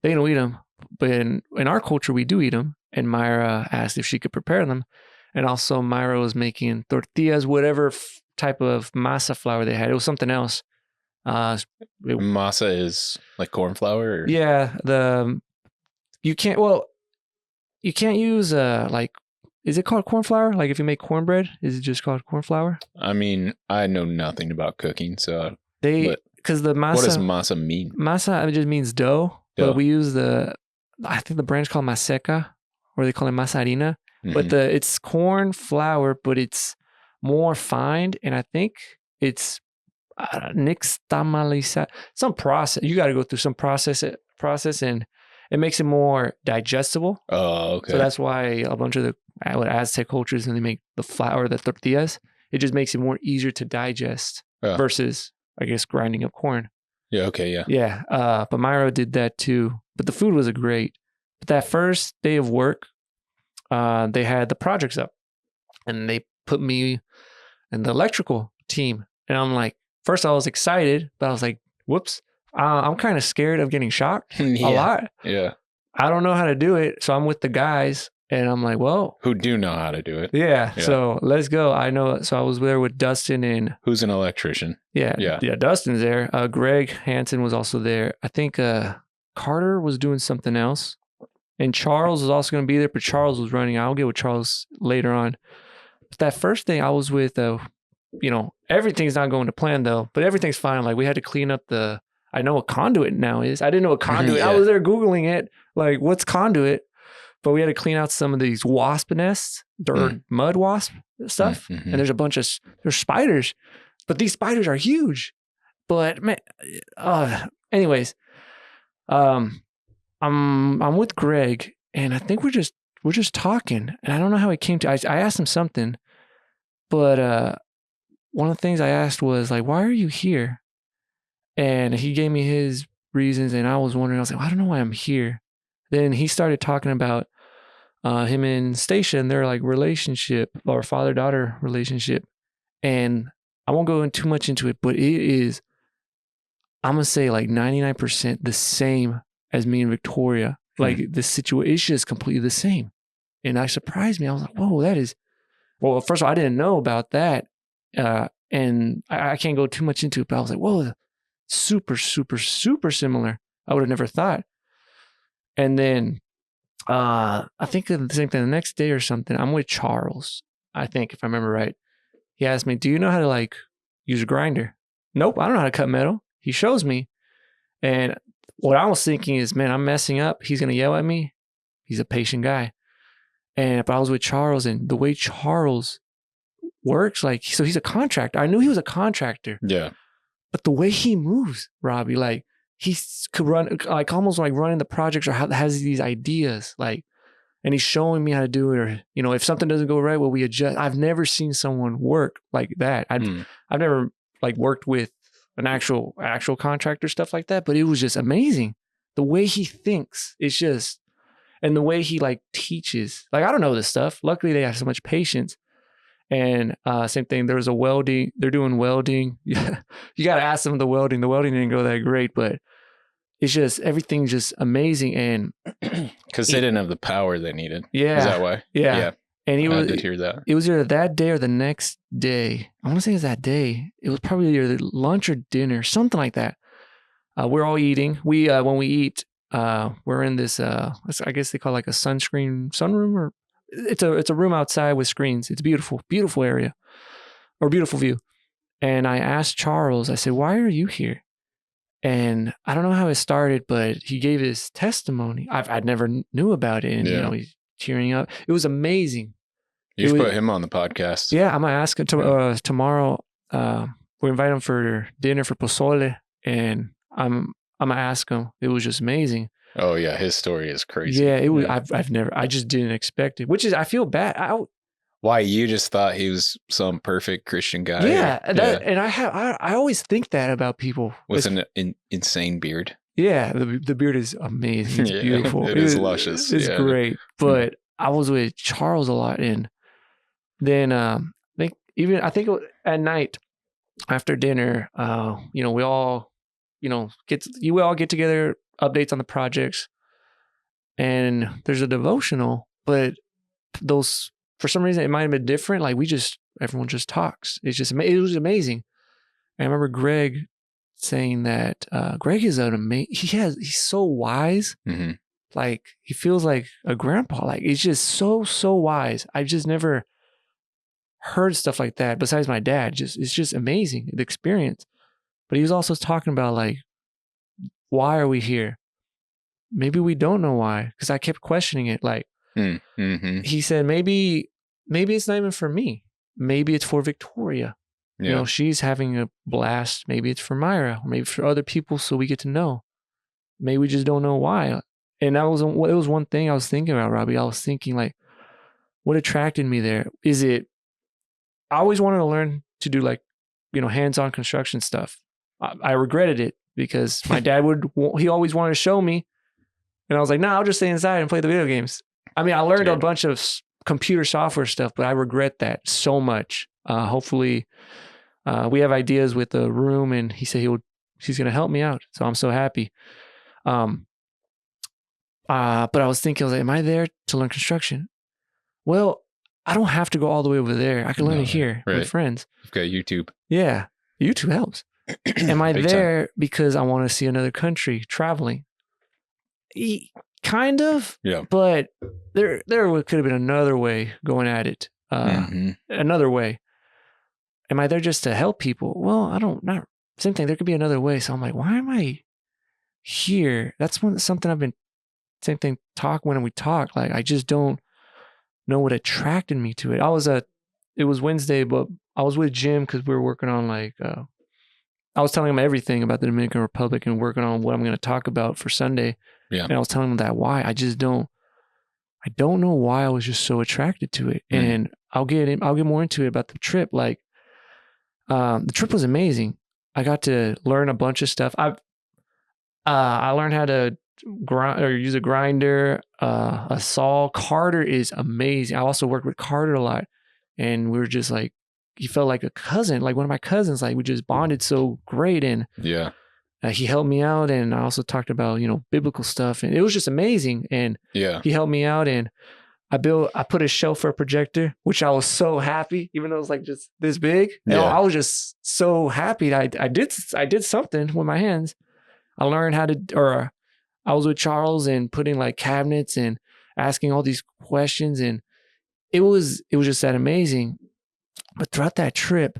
They don't eat them. But in our culture, we do eat them. And Myra asked if she could prepare them. And also Myra was making tortillas, whatever type of masa flour they had. It was something else. Masa is like corn flour? Or? Yeah. You can't use is it called corn flour? Like if you make cornbread, is it just called corn flour? I mean, I know nothing about cooking, so. Because the masa. What does masa mean? Masa, it just means dough. But we use I think the brand's called Maseca, or they call it masa harina. But it's corn flour, but it's more fine. And I think it's nixtamalizado. Some process. You got to go through some process, and it makes it more digestible. Oh, okay. So that's why a bunch of the Aztec cultures, when they make the flour, the tortillas, it just makes it more easier to digest versus, I guess, grinding up corn. Yeah. Okay. Yeah. Yeah. But Myra did that too. But the food was great. But that first day of work, they had the projects up, and they put me in the electrical team. And I'm like, first I was excited, but I was like, whoops, I'm kind of scared of getting shocked a lot. Yeah. I don't know how to do it. So I'm with the guys, and I'm like, well. Who do know how to do it. Yeah. So let's go. I know. So I was there with Dustin and. Who's an electrician. Yeah. Dustin's there. Greg Hansen was also there. I think Carter was doing something else. And Charles was also going to be there, but Charles was running. I'll get with Charles later on. But that first day I was with, everything's not going to plan though, but everything's fine. Like we had to clean up I I know what conduit now is. I didn't know what conduit. Yeah. I was there Googling it, like, what's conduit? But we had to clean out some of these wasp nests, dirt, mud wasp stuff. And there's a bunch of, there's spiders, but these spiders are huge. But man, anyways, I'm with Greg, and I think we're just talking, and I don't know how it came to. I asked him something, but one of the things I asked was like, "Why are you here?" And he gave me his reasons, and I was wondering. I was like, well, "I don't know why I'm here." Then he started talking about him and Stacia and their like relationship or father-daughter relationship, and I won't go too much into it, but it is, I'm gonna say like 99% the same as me and Victoria. Like the situation is completely the same. And that surprised me. I was like, whoa, that is, well, first of all, I didn't know about that. And I can't go too much into it, but I was like, whoa, super, super, super similar. I would have never thought. And then I think the same thing the next day or something, I'm with Charles, I think, if I remember right. He asked me, do you know how to like use a grinder? Nope, I don't know how to cut metal. He shows me. And what I was thinking is, man, I'm messing up. He's going to yell at me. He's a patient guy. But I was with Charles, and the way Charles works, like, so he's a contractor. I knew he was a contractor. Yeah. But the way he moves, Robbie, like he could run, like almost like running the projects or has these ideas, like, and he's showing me how to do it. Or, you know, if something doesn't go right, well, we adjust. I've never seen someone work like that. I've never like worked with an actual contractor, stuff like that, but it was just amazing. The way he thinks, it's just, and the way he like teaches, like, I don't know this stuff. Luckily they have so much patience. And same thing, there was a welding, they're doing welding. You got to ask them the welding. The welding didn't go that great, but it's just, everything's just amazing. And because they didn't have the power they needed. Yeah. Is that why? Yeah. And I did hear that. It was either that day or the next day. I want to say it was that day. It was probably either lunch or dinner, something like that. We're all eating. When we eat, we're in this, I guess they call it like a sunroom, or it's a room outside with screens. It's beautiful, beautiful area or beautiful view. And I asked Charles, I said, why are you here? And I don't know how it started, but he gave his testimony. I'd never knew about it. And, you know, he's cheering up. It was amazing. You should put him on the podcast. Yeah, I'm going to ask him tomorrow. We invite him for dinner for pozole, and I'm going to ask him. It was just amazing. Oh yeah, his story is crazy. Yeah, it was. I just didn't expect it. Which is, I feel bad. Why, you just thought he was some perfect Christian guy? Yeah, and I always think that about people with an insane beard. Yeah, the beard is amazing. It's beautiful. It is luscious. It's great. But I was with Charles a lot, and then I think at night after dinner, you know, we all get together, updates on the projects, and there's a devotional, but those, for some reason, it might have been different. Like everyone just talks. It was amazing. I remember Greg saying that Greg is he's so wise. Mm-hmm. Like he feels like a grandpa. Like he's just so wise. I've just never heard stuff like that besides my dad. It's just amazing, the experience. But he was also talking about like, why are we here? Maybe we don't know why, because I kept questioning it. Like he said, maybe it's not even for me. Maybe it's for Victoria. Yeah. You know, she's having a blast. Maybe it's for Myra, or maybe for other people, so we get to know. Maybe we just don't know why. And it was one thing I was thinking about, Robbie. I was thinking like, what attracted me there? Is it, I always wanted to learn to do like, you know, hands-on construction stuff. I regretted it because my dad he always wanted to show me. And I was like, no, I'll just stay inside and play the video games. I mean, I learned a bunch of computer software stuff, but I regret that so much. Hopefully we have ideas with the room, and he said he's going to help me out. So I'm so happy. But I was thinking, I was like, am I there to learn construction? Well, I don't have to go all the way over there. I can learn it here with friends. You've got YouTube. Yeah. YouTube helps. Am I there because I want to see another country traveling? Kind of. Yeah. But there could have been another way going at it. Another way. Am I there just to help people? Well, not same thing. There could be another way. So I'm like, why am I here, that's something I've been, same thing, when we talk, like, I just don't know what attracted me to it. It was Wednesday, but I was with Jim because we were working on like, I was telling him everything about the Dominican Republic and working on what I'm going to talk about for Sunday. Yeah. And I was telling him that why I don't know why I was just so attracted to it. And I'll get more into it about the trip. Like, the trip was amazing. I got to learn a bunch of stuff. I learned how to grind or use a grinder, a saw. Carter is amazing. I also worked with Carter a lot, and we were just like, he felt like a cousin, like one of my cousins. Like, we just bonded so great, and he helped me out. And I also talked about, biblical stuff, and it was just amazing. And he helped me out, and I put a shelf for a projector, which I was so happy, even though it was like just this big. And I was just so happy that I did something with my hands. I learned I was with Charles and putting like cabinets and asking all these questions, and it was just that amazing. But throughout that trip,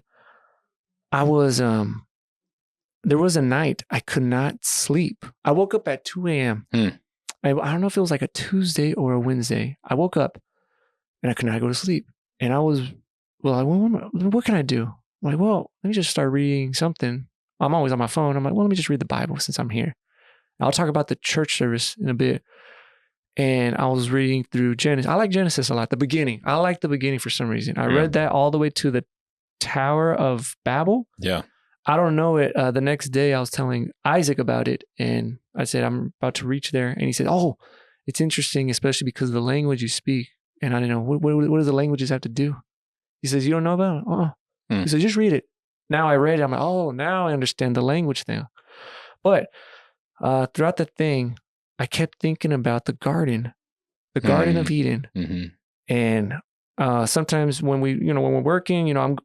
I was there was a night I could not sleep. I woke up at 2 a.m. I don't know if it was like a Tuesday or a Wednesday. I woke up and I could not go to sleep. And I was, what can I do? I'm like, well, let me just start reading something. I'm always on my phone. I'm like, well, let me just read the Bible since I'm here. I'll talk about the church service in a bit. And I was reading through Genesis. I like Genesis a lot. The beginning. I like the beginning for some reason. I read that all the way to the Tower of Babel. Yeah. I don't know it. The next day I was telling Isaac about it, and I said, I'm about to reach there. And he said, oh, it's interesting, especially because of the language you speak. And I didn't know, what do the languages have to do? He says, you don't know about it? Oh. He said, just read it. Now I read it. I'm like, oh, now I understand the language thing. But throughout the thing, I kept thinking about the Garden of Eden. And sometimes when we're working, I'm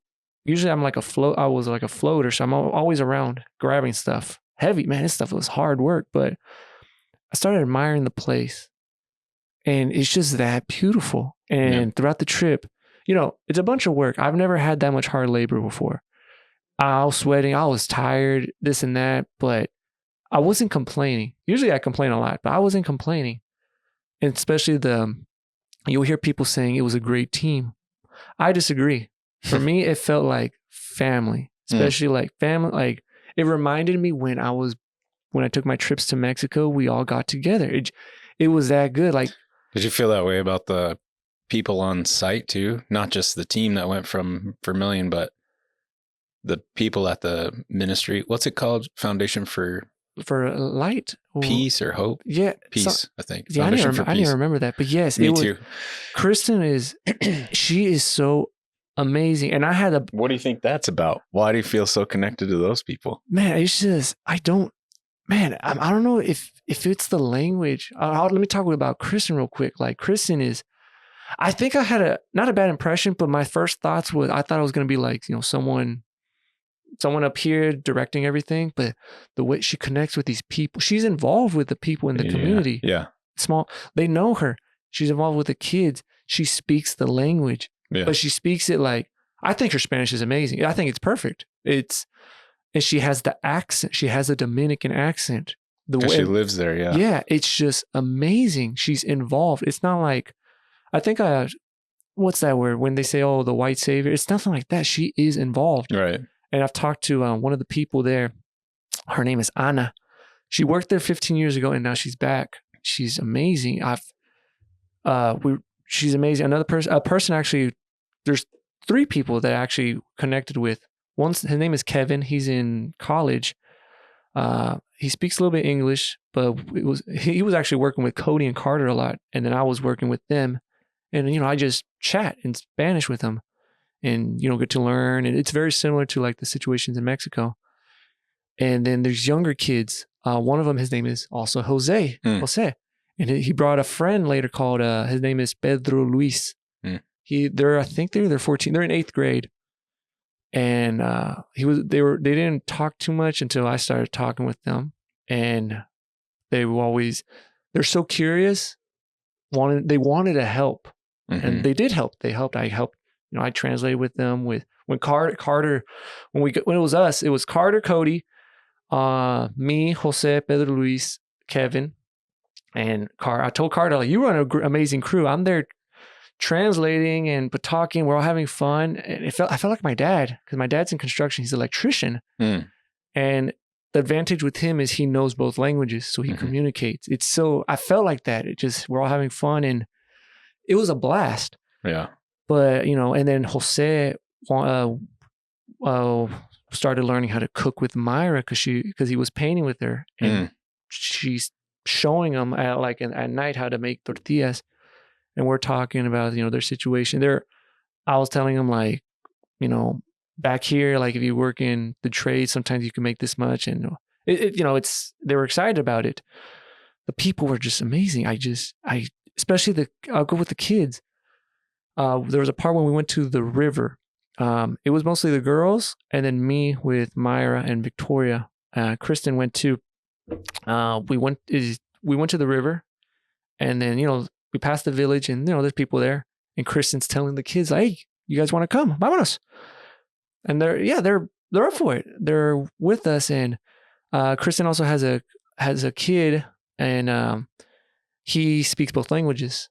like a float. I was like a floater, so I'm always around grabbing stuff. Heavy, man, this stuff was hard work, but I started admiring the place, and it's just that beautiful. And throughout the trip, it's a bunch of work. I've never had that much hard labor before. I was sweating, I was tired, this and that, but I wasn't complaining. Usually I complain a lot, but I wasn't complaining. And especially you'll hear people saying it was a great team. I disagree. For me, it felt like family, especially like family. Like, it reminded me when I took my trips to Mexico, we all got together. It was that good. Like, did you feel that way about the people on site too? Not just the team that went from Vermilion, but the people at the ministry. What's it called? Foundation for Light, Peace or Hope? Yeah, Peace. I think. Yeah, I didn't remember that, but yes, me too. Kristen she is so amazing, and I had What do you think that's about? Why do you feel so connected to those people? Man, it's just I don't know if it's the language. Let me talk about Kristen real quick. Like, Kristen I think I had not a bad impression, but my first thoughts was I thought it was going to be like someone up here directing everything, but the way she connects with these people, she's involved with the people in the community. Yeah. They know her. She's involved with the kids. She speaks the language, but she speaks it like, I think her Spanish is amazing. I think it's perfect. And she has the accent. She has a Dominican accent. She lives there. Yeah. Yeah. It's just amazing. She's involved. It's not like, I think what's that word? When they say, oh, the white savior, it's nothing like that. She is involved. Right. And I've talked to one of the people there. Her name is Anna. She worked there 15 years ago, and now she's back. She's amazing. She's amazing. A person actually. There's 3 people that I actually connected with. His name is Kevin. He's in college. He speaks a little bit English, but he was actually working with Cody and Carter a lot, and then I was working with them, and I just chat in Spanish with them. And get to learn, and it's very similar to like the situations in Mexico. And then there's younger kids. One of them, his name is also Jose, and he brought a friend later called his name is Pedro Luis. I think they're 14. They're in 8th grade, and they didn't talk too much until I started talking with them, and they're so curious. They wanted to help, and they did help. They helped. I helped. I translated with them when Carter, when it was us, it was Carter, Cody, Me, Jose, Pedro Luis, Kevin, and Car. I told Carter, like, you run an amazing crew. I'm there translating and but talking. We're all having fun. And I felt like my dad, because my dad's in construction. He's an electrician. And the advantage with him is he knows both languages, so he communicates. I felt like that. We're all having fun, and it was a blast. Yeah. But, and then Jose started learning how to cook with Myra because he was painting with her, and she's showing him at night how to make tortillas, and we're talking about their situation. I was telling him, like, back here, like, if you work in the trade, sometimes you can make this much, and they were excited about it. The people were just amazing. Especially I'll go with the kids. There was a part when we went to the river. It was mostly the girls, and then me with Myra and Victoria. Kristen went too. We went to the river, and then we passed the village, and there's people there, and Kristen's telling the kids, like, hey, you guys want to come? Vámonos. And they're up for it. They're with us, and Kristen also has a kid, and he speaks both languages.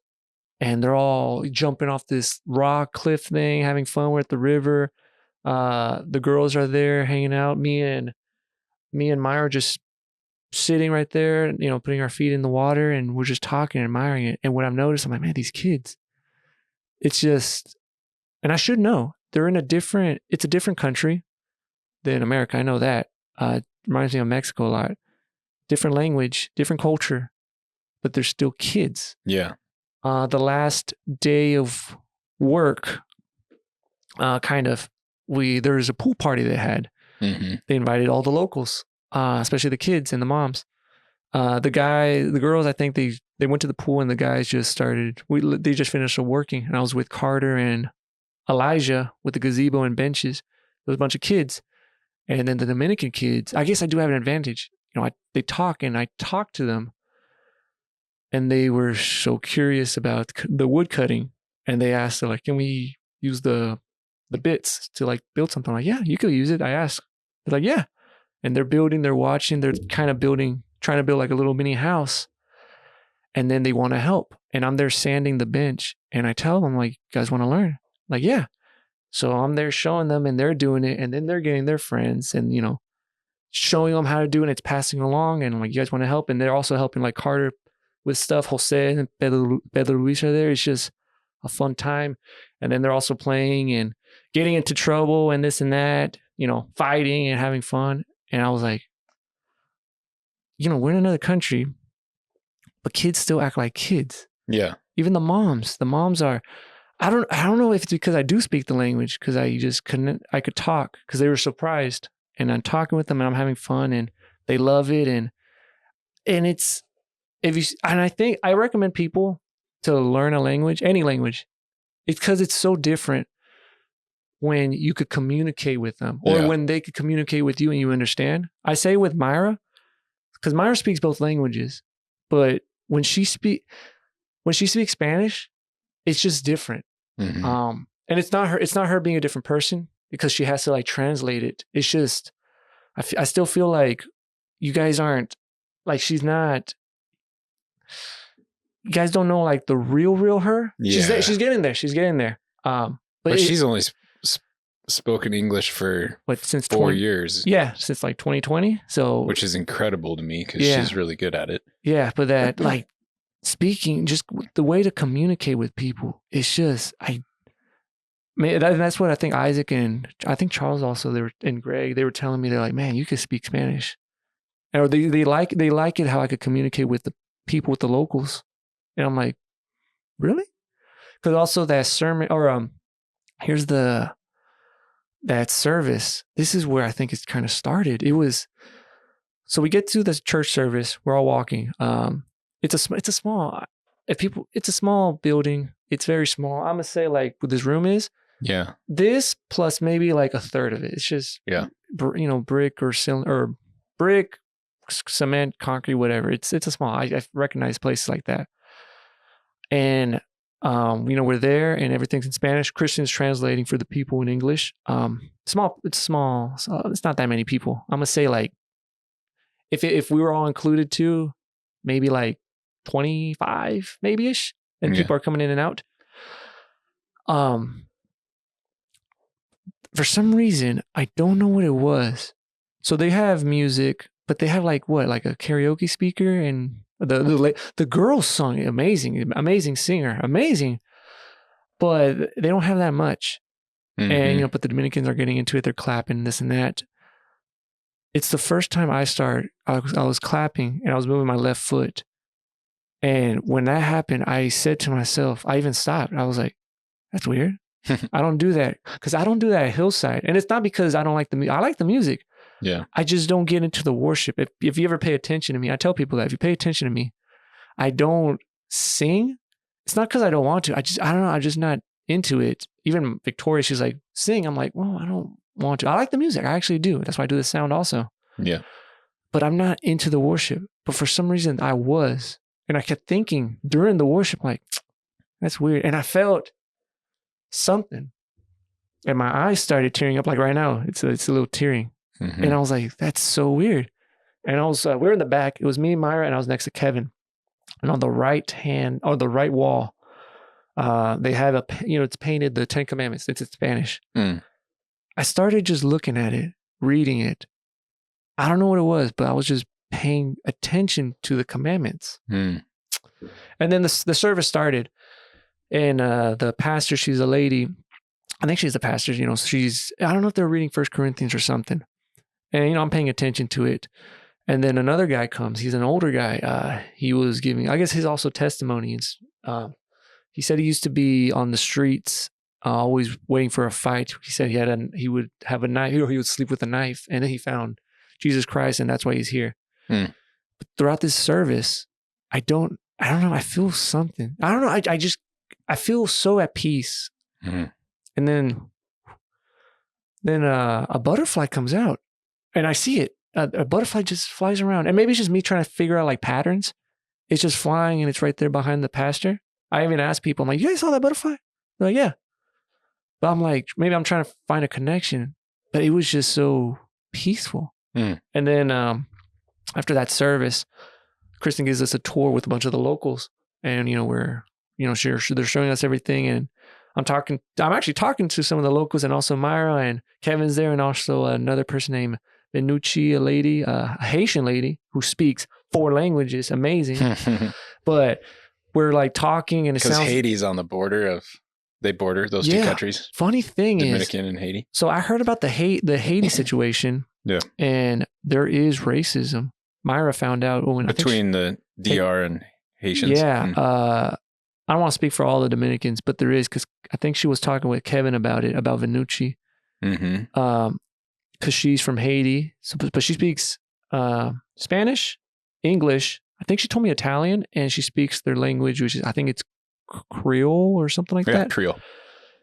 And they're all jumping off this rock cliff thing, having fun. We're at the river. The girls are there hanging out. Me and Myra are just sitting right there, putting our feet in the water, and we're just talking and admiring it. And what I've noticed, I'm like, man, these kids, it's just, and I should know, it's a different country than America. I know that. It reminds me of Mexico a lot. Different language, different culture, but they're still kids. Yeah. The last day of work, there was a pool party they had. They invited all the locals, especially the kids and the moms. The girls, I think they went to the pool, and the guys just started. They just finished working, and I was with Carter and Elijah with the gazebo and benches. There was a bunch of kids, and then the Dominican kids. I guess I do have an advantage. They talk, and I talk to them. And they were so curious about the wood cutting, and they asked, like, can we use the bits to, like, build something? I'm like, yeah, you could use it. I asked. They're like, yeah. And they're building, they're watching, they're kind of trying to build like a little mini house. And then they want to help. And I'm there sanding the bench, and I tell them, like, you guys want to learn? Like, yeah. So I'm there showing them, and they're doing it, and then they're getting their friends and, showing them how to do it, and it's passing along, and, like, you guys want to help? And they're also helping, like, Carter with stuff. Jose and Pedro Luis are there. It's just a fun time. And then they're also playing and getting into trouble and this and that, fighting and having fun. And I was like, we're in another country, but kids still act like kids. Yeah. Even the moms are, I don't know if it's because I do speak the language, because I could talk, because they were surprised, and I'm talking with them, and I'm having fun, and they love it. And it's, I think I recommend people to learn a language, any language. It's because it's so different when you could communicate with them, or when they could communicate with you and you understand. I say with Myra, because Myra speaks both languages, but when she speaks Spanish, it's just different. And it's not her being a different person, because she has to, like, translate it. It's just, I still feel like you guys aren't, like, she's not. You guys don't know, like, the real her. Yeah. She's getting there. But she's only spoken English for since 4 years. Yeah, since like 2020. So, which is incredible to me, because she's really good at it. Yeah, but that, like, speaking, just the way to communicate with people, it's just, that's what I think Isaac and I think Charles also, and Greg, they were telling me, they're like, man, you could speak Spanish. Or they like it how I could communicate with the people, with the locals. And I'm like, really? Because also that sermon, or here's that service. This is where I think it's kind of started. It was, so we get to the church service. We're all walking. It's a small building. It's very small. I'm gonna say, like, what this room is. Yeah. This plus maybe like a third of it. It's just brick or cylinder, or brick, cement, concrete, whatever. It's a small. I recognize places like that. And we're there, and everything's in Spanish. Christian's translating for the people in English. It's small. So it's not that many people. I'm gonna say like if we were all included too, maybe like 25, maybe-ish, and people are coming in and out. For some reason, I don't know what it was. So they have music, but they have like a karaoke speaker, and the girls sung amazing singer, amazing, but they don't have that much. And but the Dominicans are getting into it. They're clapping this and that. It's the first time I was clapping and I was moving my left foot. And when that happened, I said to myself, I even stopped. I was like, that's weird. I don't do that, because I don't do that at Hillside. And it's not because I don't like the music. I like the music. Yeah. I just don't get into the worship. If you ever pay attention to me, I tell people that if you pay attention to me, I don't sing. It's not because I don't want to. I don't know. I'm just not into it. Even Victoria, she's like, sing. I'm like, well, I don't want to. I like the music. I actually do. That's why I do the sound also. Yeah. But I'm not into the worship. But for some reason I was. And I kept thinking during the worship, like, that's weird. And I felt something. And my eyes started tearing up, like right now. It's a little tearing. And I was like, that's so weird. And I was, we were in the back. It was me, Myra, and I was next to Kevin. And on the right hand, or the right wall, they have it's painted the 10 Commandments. It's in Spanish. I started just looking at it, reading it. I don't know what it was, but I was just paying attention to the commandments. And then the service started, and the pastor, she's a lady. I think she's the pastor. I don't know if they're reading 1 Corinthians or something. And I'm paying attention to it. And then another guy comes. He's an older guy. He was giving, I guess, his also testimonies. He said he used to be on the streets, always waiting for a fight. He said he would have a knife, or he would sleep with a knife, and then he found Jesus Christ, and that's why he's here. But throughout this service, I don't know. I feel something. I don't know. I feel so at peace. And then a butterfly comes out, and I see it. A butterfly just flies around, and maybe it's just me trying to figure out like patterns. It's just flying, and it's right there behind the pastor. I even asked people, I'm like, you guys saw that butterfly? They're like, yeah. But I'm like, maybe I'm trying to find a connection, but it was just so peaceful. And then after that service, Kristen gives us a tour with a bunch of the locals, and they're showing us everything, and I'm actually talking to some of the locals, and also Myra, and Kevin's there, and also another person named Benucci, a lady, a Haitian lady who speaks 4 languages, amazing. But we're like talking, and it sounds, because Haiti's on the border they border those 2 countries. Funny thing Dominican and Haiti. So I heard about the Haiti situation. Yeah. And there is racism. Myra found out between the DR and Haitians. Yeah. I don't want to speak for all the Dominicans, but there is, because I think she was talking with Kevin about it, about Venucci. Because she's from Haiti, but she speaks Spanish, English. I think she told me Italian, and she speaks their language, which is, I think it's Creole or something like that. Yeah, Creole.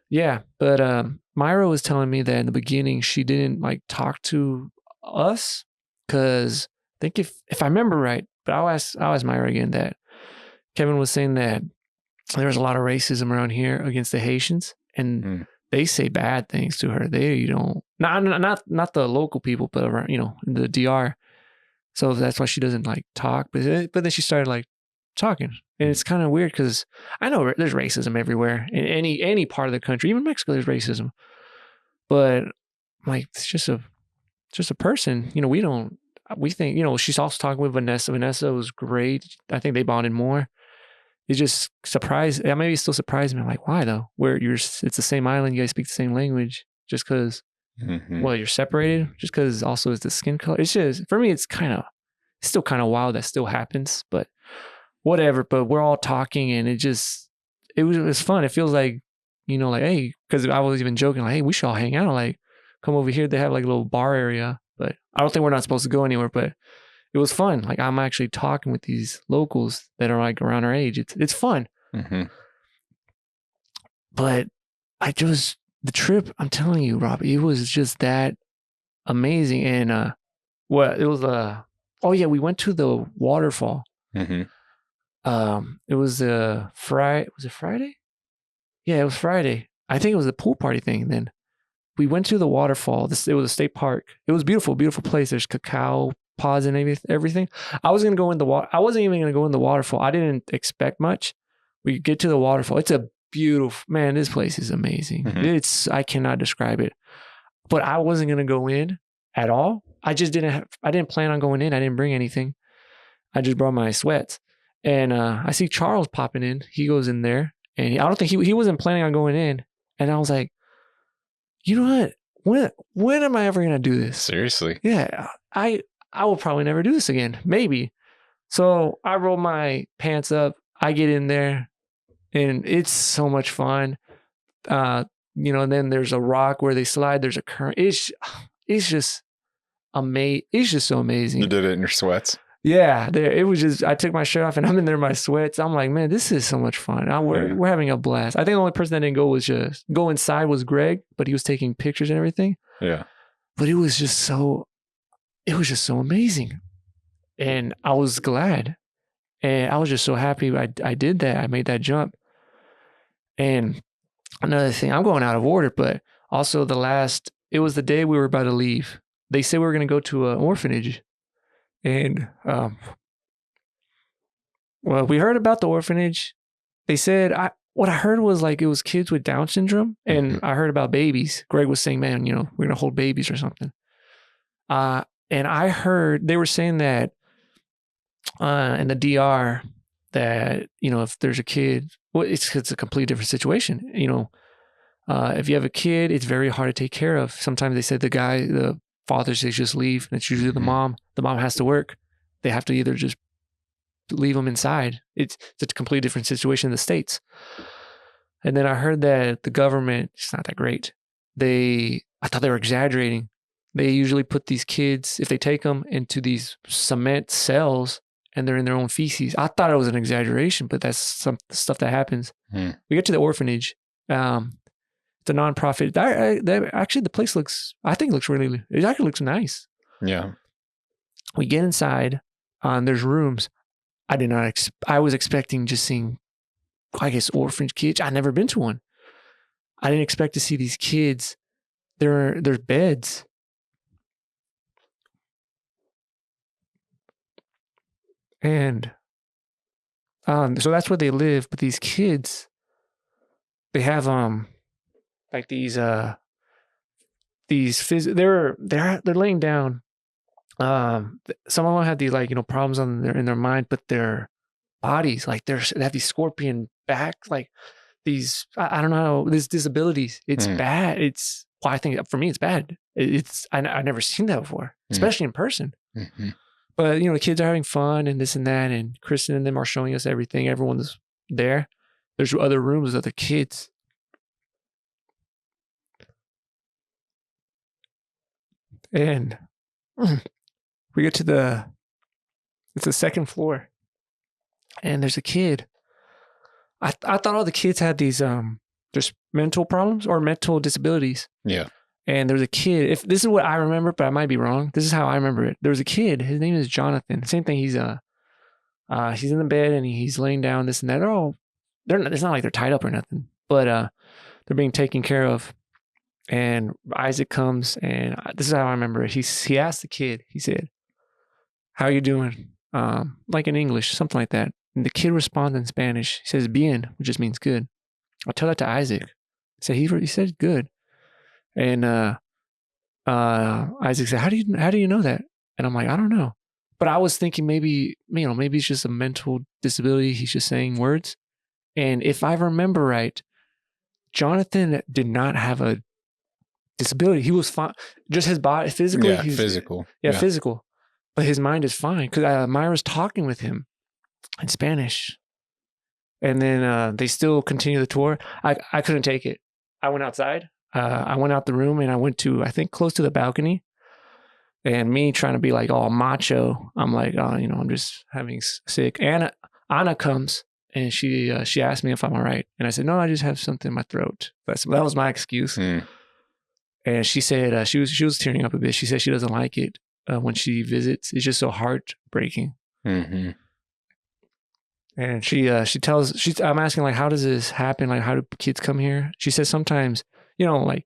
Yeah, but Myra was telling me that in the beginning she didn't like talk to us, because I think if I remember right, but I'll ask Myra again, that Kevin was saying that there's a lot of racism around here against the Haitians, and they say bad things to her. They not the local people, but around, the DR. So that's why she doesn't like talk. But then she started like talking, and it's kind of weird, because I know there's racism everywhere in any part of the country, even Mexico. There's racism, but like it's just a person. We think she's also talking with Vanessa. Vanessa was great. I think they bonded more. It just surprised. Maybe it still surprised me. I'm like, why though? It's the same island. You guys speak the same language. Just because, you're separated. Just because also it's the skin color. It's just, for me, it's still kind of wild that still happens. But whatever. But we're all talking, and it was fun. It feels like, like, hey, because I was even joking, like, hey, we should all hang out. Like, come over here. They have like a little bar area, but I don't think we're not supposed to go anywhere. But it was fun. Like, I'm actually talking with these locals that are like around our age. It's fun. But the trip, I'm telling you, Robbie, it was just that amazing. And it was we went to the waterfall. It was Friday. Was it Friday? Yeah, it was Friday. I think it was the pool party thing. Then we went to the waterfall. It was a state park. It was beautiful, beautiful place. There's cacao pods and everything. I was going to go in the water. I wasn't even going to go in the waterfall. I didn't expect much. We get to the waterfall. It's a beautiful, man, this place is amazing. Mm-hmm. I cannot describe it. But I wasn't going to go in at all. I didn't plan on going in. I didn't bring anything. I just brought my sweats. And I see Charles popping in. He goes in there. And I don't think he wasn't planning on going in. And I was like, you know what? When am I ever going to do this? Seriously? Yeah. I will probably never do this again. Maybe. So I roll my pants up. I get in there. And it's so much fun. And then there's a rock where they slide. There's a current. It's just amazing. It's just so amazing. You did it in your sweats? Yeah, it was just, I took my shirt off and I'm in there in my sweats. I'm like, man, this is so much fun. We're having a blast. I think the only person that didn't go inside was Greg, but he was taking pictures and everything. Yeah. But it was just so amazing. And I was glad. And I was just so happy I did that. I made that jump. And another thing, I'm going out of order, but also it was the day we were about to leave. They said we were going to go to an orphanage. And, we heard about the orphanage. They said, what I heard was like, it was kids with Down syndrome. And I heard about babies. Greg was saying, man, we're going to hold babies or something. And I heard they were saying that, in the DR that, if there's a kid, well, it's a completely different situation. If you have a kid, it's very hard to take care of. Sometimes they said the father says just leave, and it's usually the mom. The mom has to work. They have to either just leave them inside. It's a completely different situation in the States. And then I heard that the government, it's not that great. I thought they were exaggerating. They usually put these kids, if they take them into these cement cells and they're in their own feces. I thought it was an exaggeration, but that's some stuff that happens. We get to the orphanage. It's a nonprofit. Actually, the place looks nice. Yeah. We get inside. There's rooms. I was expecting just seeing, I guess, orphanage kids. I've never been to one. I didn't expect to see these kids. There's beds. And so that's where they live. But these kids, they have like they're laying down. Some of them have these problems in their mind, but their bodies, like they have these scorpion back, like these, I don't know, these disabilities. It's bad. I think for me it's bad. I've never seen that before, especially in person. Mm-hmm. But the kids are having fun and this and that, and Kristen and them are showing us everything. Everyone's there. There's other rooms with other kids. And we get to it's the second floor, and there's a kid. I thought all the kids had these just mental problems or mental disabilities. Yeah. And there's a kid. If this is what I remember, but I might be wrong. This is how I remember it. There was a kid. His name is Jonathan. Same thing. He's in the bed and he's laying down. This and that. It's not like they're tied up or nothing, but they're being taken care of. And Isaac comes, and this is how I remember it. He asked the kid. He said, "How you doing?" Like in English, something like that. And the kid responds in Spanish. He says, "Bien," which just means good. I'll tell that to Isaac. He said good. And Isaac said, "How do you know that?" And I'm like, "I don't know." But I was thinking maybe it's just a mental disability. He's just saying words. And if I remember right, Jonathan did not have a disability. He was fine. Just his body, physically. Yeah, physical. Yeah, physical. But his mind is fine. Because Myra's talking with him in Spanish. And then they still continue the tour. I couldn't take it. I went outside. I went out the room and I went to, I think, close to the balcony. And me trying to be like all macho, I'm like, I'm just having sick. Anna comes and she asked me if I'm all right. And I said, no, I just have something in my throat. That was my excuse. And she said, she was tearing up a bit. She said she doesn't like it when she visits. It's just so heartbreaking. Mm-hmm. And I'm asking, like, how does this happen? Like, how do kids come here? She says sometimes, like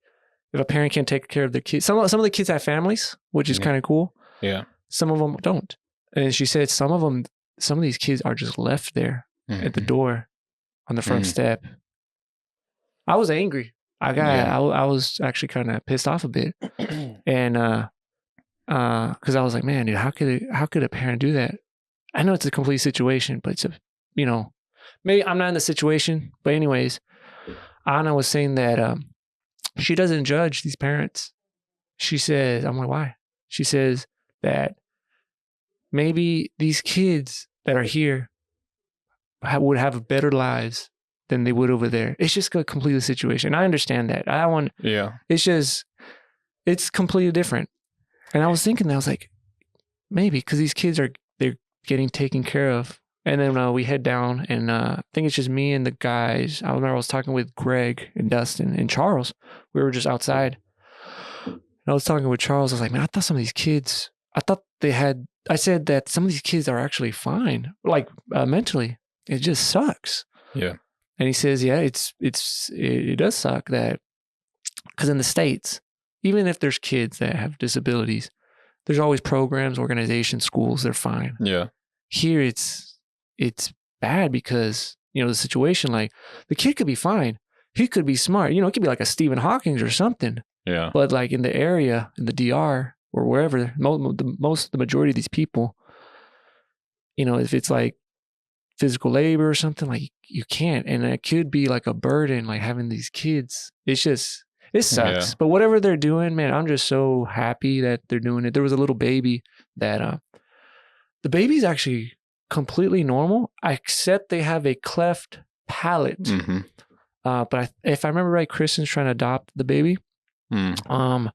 if a parent can't take care of their kids, some of the kids have families, which is kind of cool. Yeah. some of them don't. And she said some of these kids are just left there at the door on the front step. I was angry. I was actually kind of pissed off a bit. And because I was like, man, dude, how could a parent do that? I know it's a complete situation, but it's maybe I'm not in the situation, but anyways, Anna was saying that she doesn't judge these parents. She says, I'm like, why? She says that maybe these kids that are here would have better lives than they would over there. It's just a completely situation. I understand that. It's completely different. And I was thinking that, I was like, maybe because these kids they're getting taken care of. And then we head down, and I think it's just me and the guys. I remember I was talking with Greg and Dustin and Charles. We were just outside. And I was talking with Charles. I was like, man, I thought some of these kids, I said that some of these kids are actually fine, like mentally. It just sucks. Yeah. And he says, yeah, it does suck that, because in the States, even if there's kids that have disabilities, there's always programs, organizations, schools, they're fine. Yeah. Here it's bad because, the situation, like the kid could be fine. He could be smart. It could be like a Stephen Hawking or something. Yeah. But like in the area, in the DR or wherever, the majority of these people, if it's like physical labor or something, like you can't. And it could be like a burden, like having these kids. It sucks. Yeah. But whatever they're doing, man, I'm just so happy that they're doing it. There was a little baby that the baby's actually completely normal, except they have a cleft palate. Mm-hmm. But if I remember right, Kristen's trying to adopt the baby. I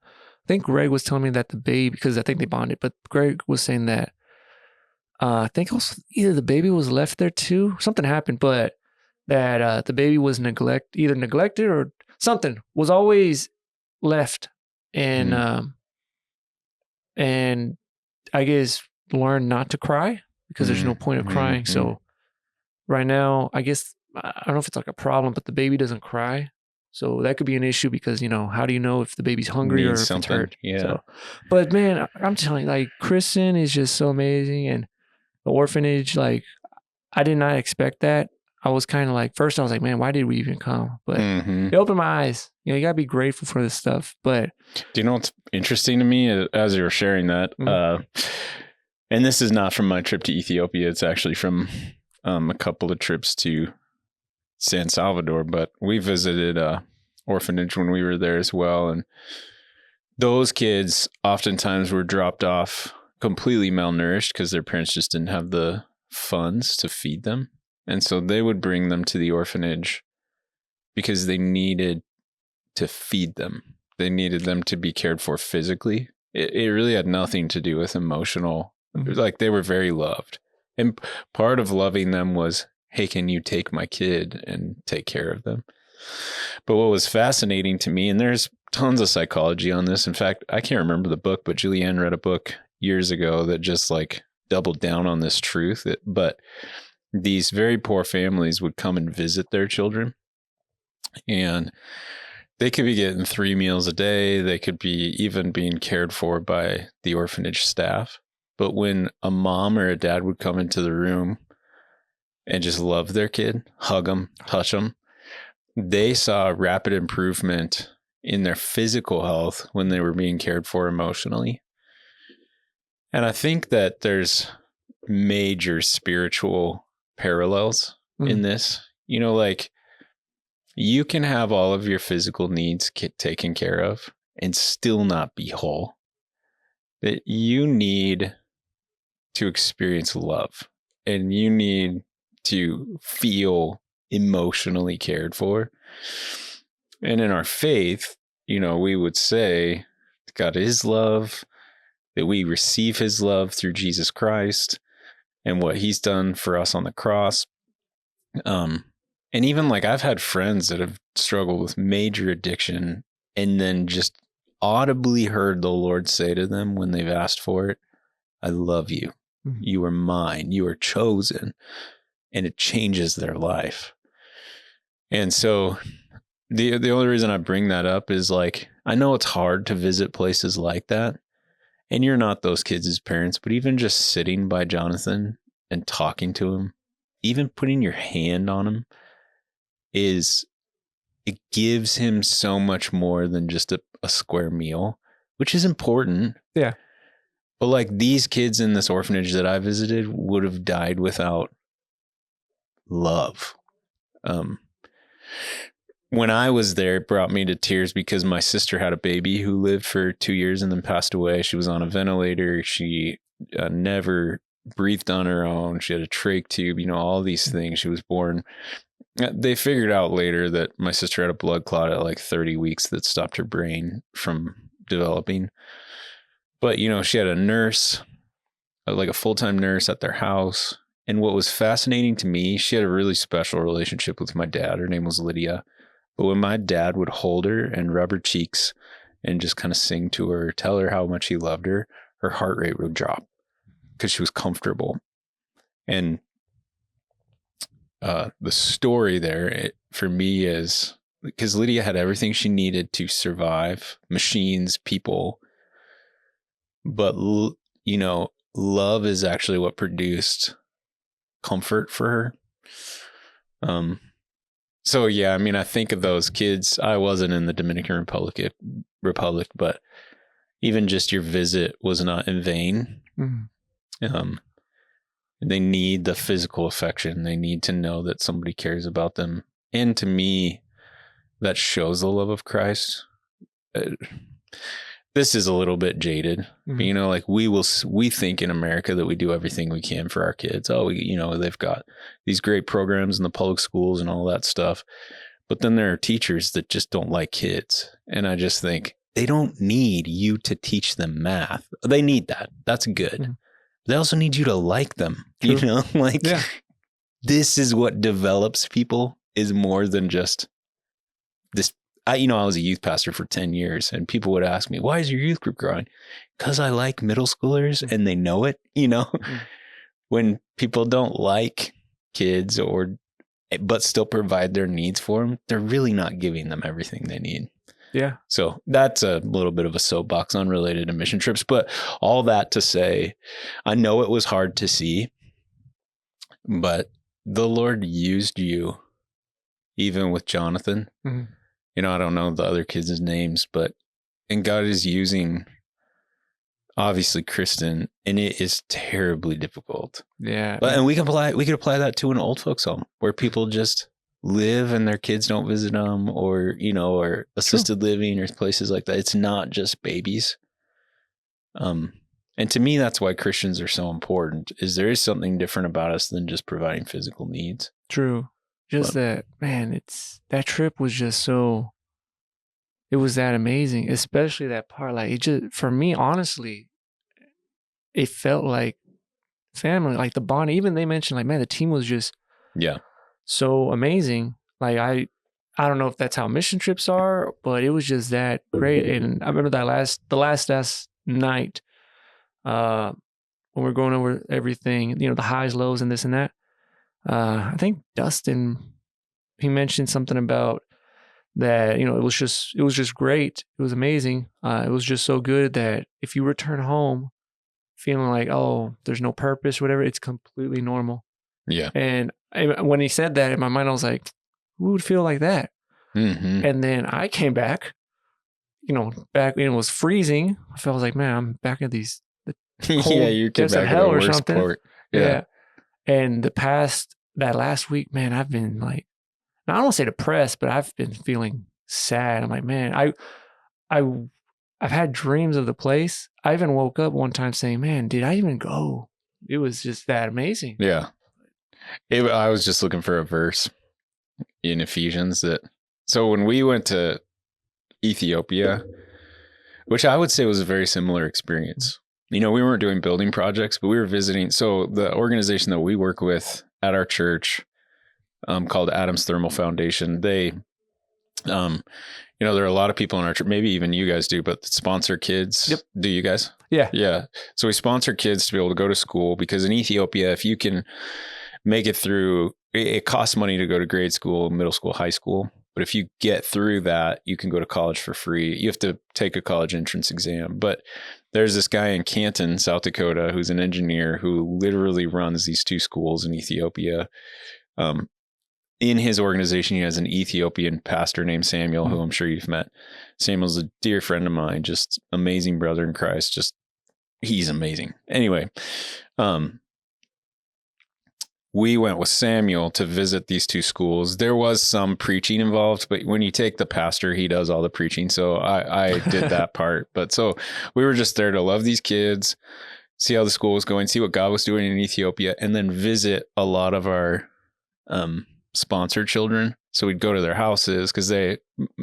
think Greg was telling me that the baby, because I think they bonded, but Greg was saying that I think also either the baby was left there too, something happened, but that the baby was either neglected or something, was always left, and I guess learned not to cry because there's no point of crying. So right now, I guess, I don't know if it's like a problem, but the baby doesn't cry. So that could be an issue because, how do you know if the baby's hungry or if it's hurt? Yeah. So, but man, I'm telling you, like, Kristen is just so amazing. And the orphanage, like, I did not expect that. I was kind of like, first I was like, man, why did we even come? But it opened my eyes. You got to be grateful for this stuff. But do you know what's interesting to me as you were sharing that? And this is not from my trip to Ethiopia. It's actually from a couple of trips to San Salvador, but we visited a orphanage when we were there as well. And those kids oftentimes were dropped off completely malnourished because their parents just didn't have the funds to feed them. And so they would bring them to the orphanage because they needed to feed them. They needed them to be cared for physically. It really had nothing to do with emotional. It was like they were very loved. And part of loving them was, hey, can you take my kid and take care of them? But what was fascinating to me, and there's tons of psychology on this. In fact, I can't remember the book, but Julianne read a book years ago that just like doubled down on this truth. But these very poor families would come and visit their children, and they could be getting 3 meals a day. They could be even being cared for by the orphanage staff. But when a mom or a dad would come into the room and just love their kid, hug them, touch them, they saw rapid improvement in their physical health when they were being cared for emotionally. And I think that there's major spiritual parallels in this. Like, you can have all of your physical needs taken care of and still not be whole. That you need to experience love, and you need to feel emotionally cared for. And in our faith, we would say God is love, that we receive his love through Jesus Christ and what he's done for us on the cross. And even like, I've had friends that have struggled with major addiction and then just audibly heard the Lord say to them when they've asked for it, I love you. You are mine. You are chosen. And it changes their life. And so the only reason I bring that up is, like, I know it's hard to visit places like that. and you're not those kids' parents, but even just sitting by Jonathan and talking to him, even putting your hand on him, it gives him so much more than just a square meal, which is important. Yeah. But like these kids in this orphanage that I visited would have died without love. When I was there, it brought me to tears because my sister had a baby who lived for 2 years and then passed away. She was on a ventilator. She never breathed on her own. She had a trach tube, all these things. She was born. They figured out later that my sister had a blood clot at like 30 weeks that stopped her brain from developing. But, she had a nurse, like a full-time nurse at their house. And what was fascinating to me, she had a really special relationship with my dad. Her name was Lydia. But when my dad would hold her and rub her cheeks and just kind of sing to her, tell her how much he loved her, her heart rate would drop because she was comfortable. And the story there for me is because Lydia had everything she needed to survive, machines, people. But, love is actually what produced comfort for her. So, yeah, I think of those kids. I wasn't in the Dominican Republic, but even just your visit was not in vain. Mm-hmm. They need the physical affection. They need to know that somebody cares about them. And to me, that shows the love of Christ. This is a little bit jaded, but, we think in America that we do everything we can for our kids. Oh, they've got these great programs in the public schools and all that stuff. But then there are teachers that just don't like kids. And I just think they don't need you to teach them math. They need that. That's good. Mm-hmm. They also need you to like them, True. This is what develops people is more than just this. I was a youth pastor for 10 years and people would ask me, why is your youth group growing? Because I like middle schoolers and they know it, When people don't like kids but still provide their needs for them, they're really not giving them everything they need. Yeah. So that's a little bit of a soapbox unrelated to mission trips, but all that to say, I know it was hard to see, but the Lord used you even with Jonathan. Mm-hmm. I don't know the other kids' names, and God is using obviously Kristen, and it is terribly difficult. Yeah. And we could apply that to an old folks home where people just live and their kids don't visit them or assisted living or places like that. It's not just babies. And to me, that's why Christians are so important is there is something different about us than just providing physical needs. True. That trip was just it was that amazing, especially that part. Like it just, for me, honestly, it felt like family, like the bond. Even they mentioned like, man, the team was just so amazing. Like I don't know if that's how mission trips are, but it was just that great. And I remember the last night, when we're going over everything, the highs, lows, and this and that. I think Dustin, he mentioned something about that, it was just great. It was amazing. It was just so good that if you return home feeling like, oh, there's no purpose, whatever, it's completely normal. Yeah. And when he said that in my mind, I was like, who would feel like that? Mm-hmm. And then I came back, back when it was freezing. I felt like, man, I'm back at these cold you came back hell at or something. Port. Yeah. And that last week, man, I've been like, I don't want to say depressed, but I've been feeling sad. I'm like, man, I've had dreams of the place. I even woke up one time saying, man, did I even go? It was just that amazing. Yeah. I was just looking for a verse in Ephesians so when we went to Ethiopia, which I would say was a very similar experience. We weren't doing building projects, but we were visiting. So the organization that we work with at our church, called Adams Thermal Foundation, they, there are a lot of people in our church, maybe even you guys do, but sponsor kids. Yep. Do you guys? Yeah. Yeah. So we sponsor kids to be able to go to school because in Ethiopia, if you can make it through, it costs money to go to grade school, middle school, high school. But if you get through that, you can go to college for free. You have to take a college entrance exam. But there's this guy in Canton, South Dakota, who's an engineer who literally runs these 2 schools in Ethiopia. In his organization, he has an Ethiopian pastor named Samuel, who I'm sure you've met. Samuel's a dear friend of mine, just amazing brother in Christ. Just, he's amazing. Anyway, we went with Samuel to visit these 2 schools. There was some preaching involved, but when you take the pastor, he does all the preaching. So I did that part. But so we were just there to love these kids, see how the school was going, see what God was doing in Ethiopia, and then visit a lot of our sponsored children. So we'd go to their houses because they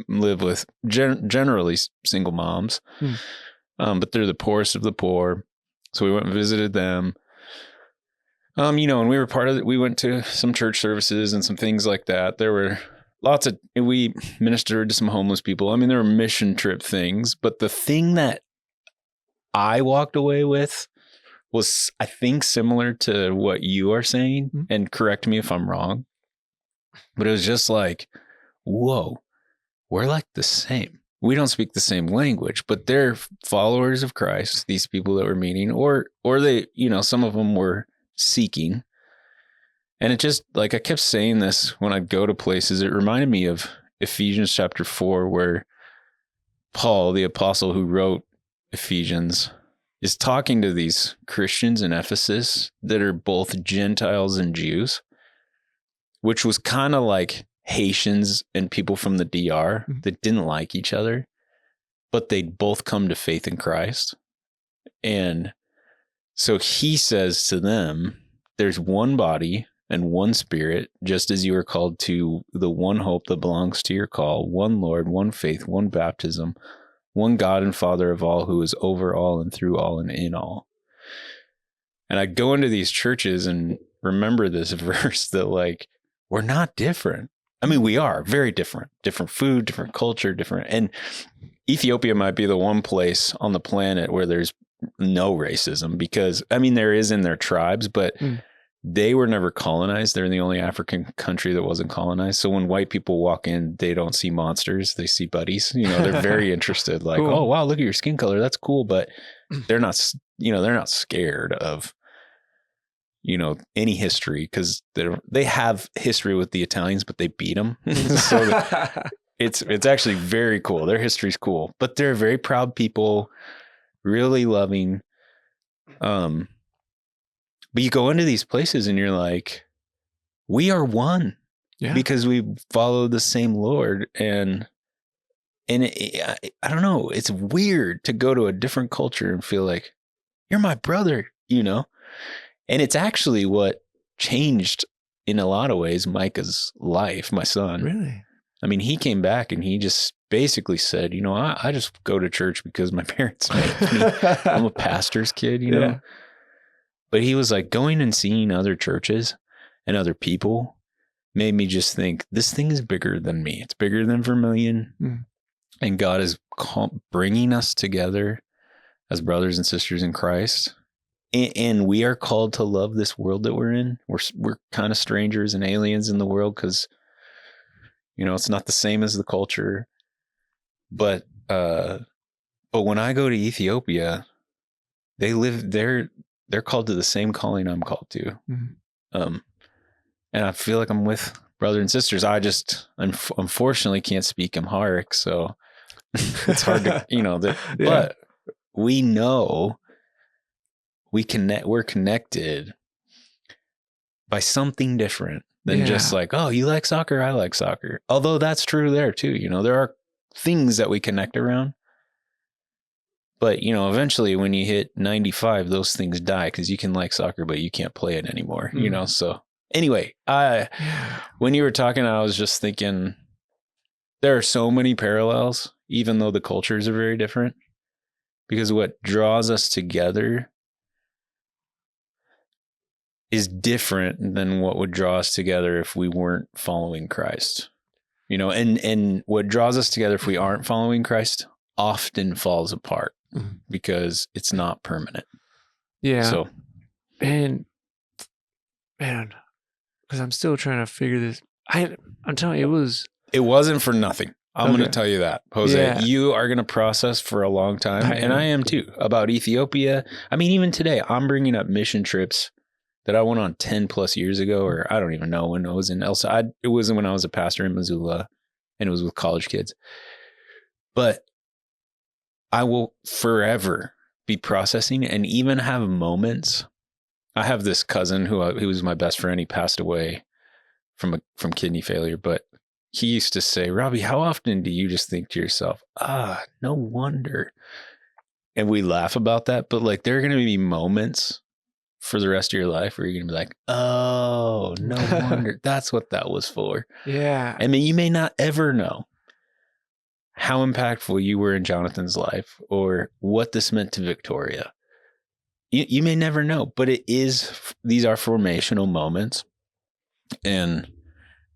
live with generally single moms, but they're the poorest of the poor. So we went and visited them. And we were part of it. We went to some church services and some things like that. There were we ministered to some homeless people. I mean, there were mission trip things, but the thing that I walked away with was, I think, similar to what you are saying, and correct me if I'm wrong, but it was just like, whoa, we're like the same. We don't speak the same language, but they're followers of Christ, these people that we're meeting, or they, some of them were seeking. And it just, like, I kept saying this when I'd go to places. It reminded me of Ephesians chapter 4, where Paul, the apostle who wrote Ephesians, is talking to these Christians in Ephesus that are both Gentiles and Jews, which was kind of like Haitians and people from the DR that didn't like each other, but they'd both come to faith in Christ. And so he says to them, there's one body and one spirit, just as you are called to the one hope that belongs to your call, one Lord, one faith, one baptism, one God and Father of all, who is over all and through all and in all. And I go into these churches and remember this verse that, like, we're not different. I mean, we are very different food, different culture, different. And Ethiopia might be the one place on the planet where there's no racism, because, I mean, there is in their tribes, but they were never colonized. They're the only African country that wasn't colonized. So when white people walk in, they don't see monsters. They see buddies. They're very interested. Like, cool. Oh, wow, look at your skin color. That's cool. But they're not, they're not scared of, any history, because they have history with the Italians, but they beat them. So it's actually very cool. Their history's cool, but they're very proud people, really loving. But you go into these places and you're like, we are one, because we follow the same Lord. And I don't know, it's weird to go to a different culture and feel like you're my brother, And it's actually what changed, in a lot of ways, Micah's life, my son. Really? I mean, he came back and he just basically said, I just go to church because my parents make me. I'm a pastor's kid, know? But he was like, going and seeing other churches and other people made me just think, this thing is bigger than me. It's bigger than Vermilion. And God is bringing us together as brothers and sisters in Christ. And we are called to love this world that we're in. We're kind of strangers and aliens in the world because, it's not the same as the culture. But when I go to Ethiopia, they're called to the same calling I'm called to. And I feel like I'm with brothers and sisters. I just unfortunately can't speak Amharic, so it's hard to, but we know. We're connected by something different than just like, oh, you like soccer, I like soccer. Although that's true there too. There are things that we connect around. But, eventually when you hit 95, those things die, because you can like soccer, but you can't play it anymore, So anyway, when you were talking, I was just thinking there are so many parallels, even though the cultures are very different, because what draws us together is different than what would draw us together if we weren't following Christ, and what draws us together if we aren't following Christ often falls apart because it's not permanent. Yeah. So, man, because I'm still trying to figure this. I'm telling you, It wasn't for nothing. I'm going to tell you that, Jose. Yeah. You are going to process for a long time, and I am too, about Ethiopia. I mean, even today, I'm bringing up mission trips that I went on 10 plus years ago, or I don't even know when I was in Elsa. It was when I was a pastor in Missoula, and it was with college kids. But I will forever be processing and even have moments. I have this cousin who was my best friend. He passed away from kidney failure, but he used to say, Robbie, how often do you just think to yourself, no wonder? And we laugh about that, but like there are going to be moments for the rest of your life where you're going to be like, oh, no wonder. That's what that was for. Yeah. I mean, you may not ever know how impactful you were in Jonathan's life or what this meant to Victoria. You may never know, but these are formational moments and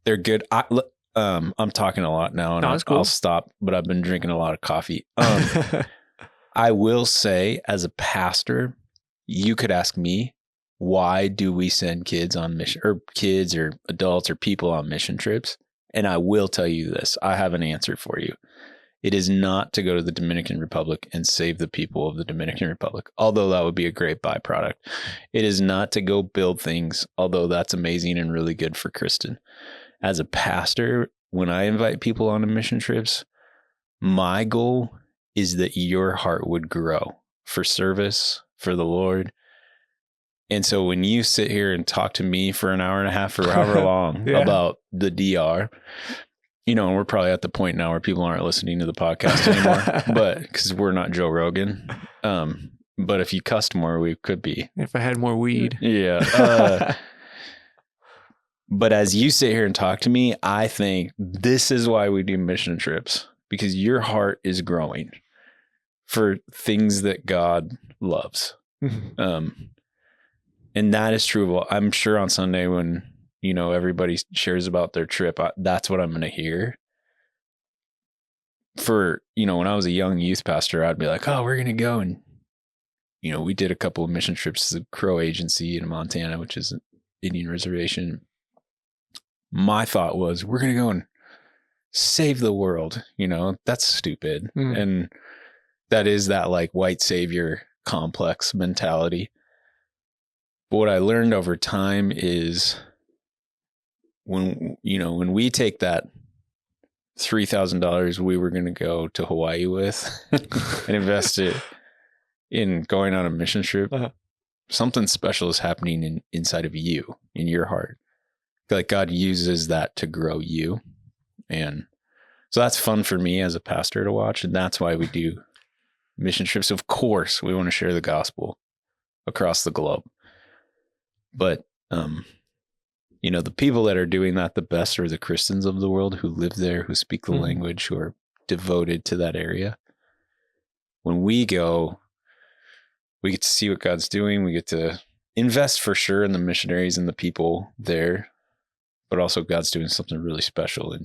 they're good. I'm talking a lot now and I'll stop, but I've been drinking a lot of coffee. I will say as a pastor, you could ask me, why do we send kids on mission, or kids or adults or people on mission trips? And I will tell you this, I have an answer for you. It is not to go to the Dominican Republic and save the people of the Dominican Republic, although that would be a great byproduct. It is not to go build things, although that's amazing and really good for Kristen. As a pastor, when I invite people on mission trips, my goal is that your heart would grow for service, for the Lord. And so when you sit here and talk to me for an hour and a half or however long about the DR, and we're probably at the point now where people aren't listening to the podcast anymore, but because we're not Joe Rogan. But if you cussed more, we could be. If I had more weed. Yeah. But as you sit here and talk to me, I think this is why we do mission trips, because your heart is growing for things that God loves. And that is true. I'm sure on Sunday when, everybody shares about their trip, that's what I'm going to hear. For, when I was a young youth pastor, I'd be like, oh, we're going to go. And, we did a couple of mission trips to the Crow Agency in Montana, which is an Indian reservation. My thought was, we're going to go and save the world. That's stupid. And that is that like white savior complex mentality. But what I learned over time is when we take that $3,000 we were going to go to Hawaii with and invest it in going on a mission trip, something special is happening inside of you, in your heart. Like God uses that to grow you. And so that's fun for me as a pastor to watch. And that's why we do mission trips. Of course, we want to share the gospel across the globe. But, the people that are doing that the best are the Christians of the world who live there, who speak the language, who are devoted to that area. When we go, we get to see what God's doing. We get to invest for sure in the missionaries and the people there, but also God's doing something really special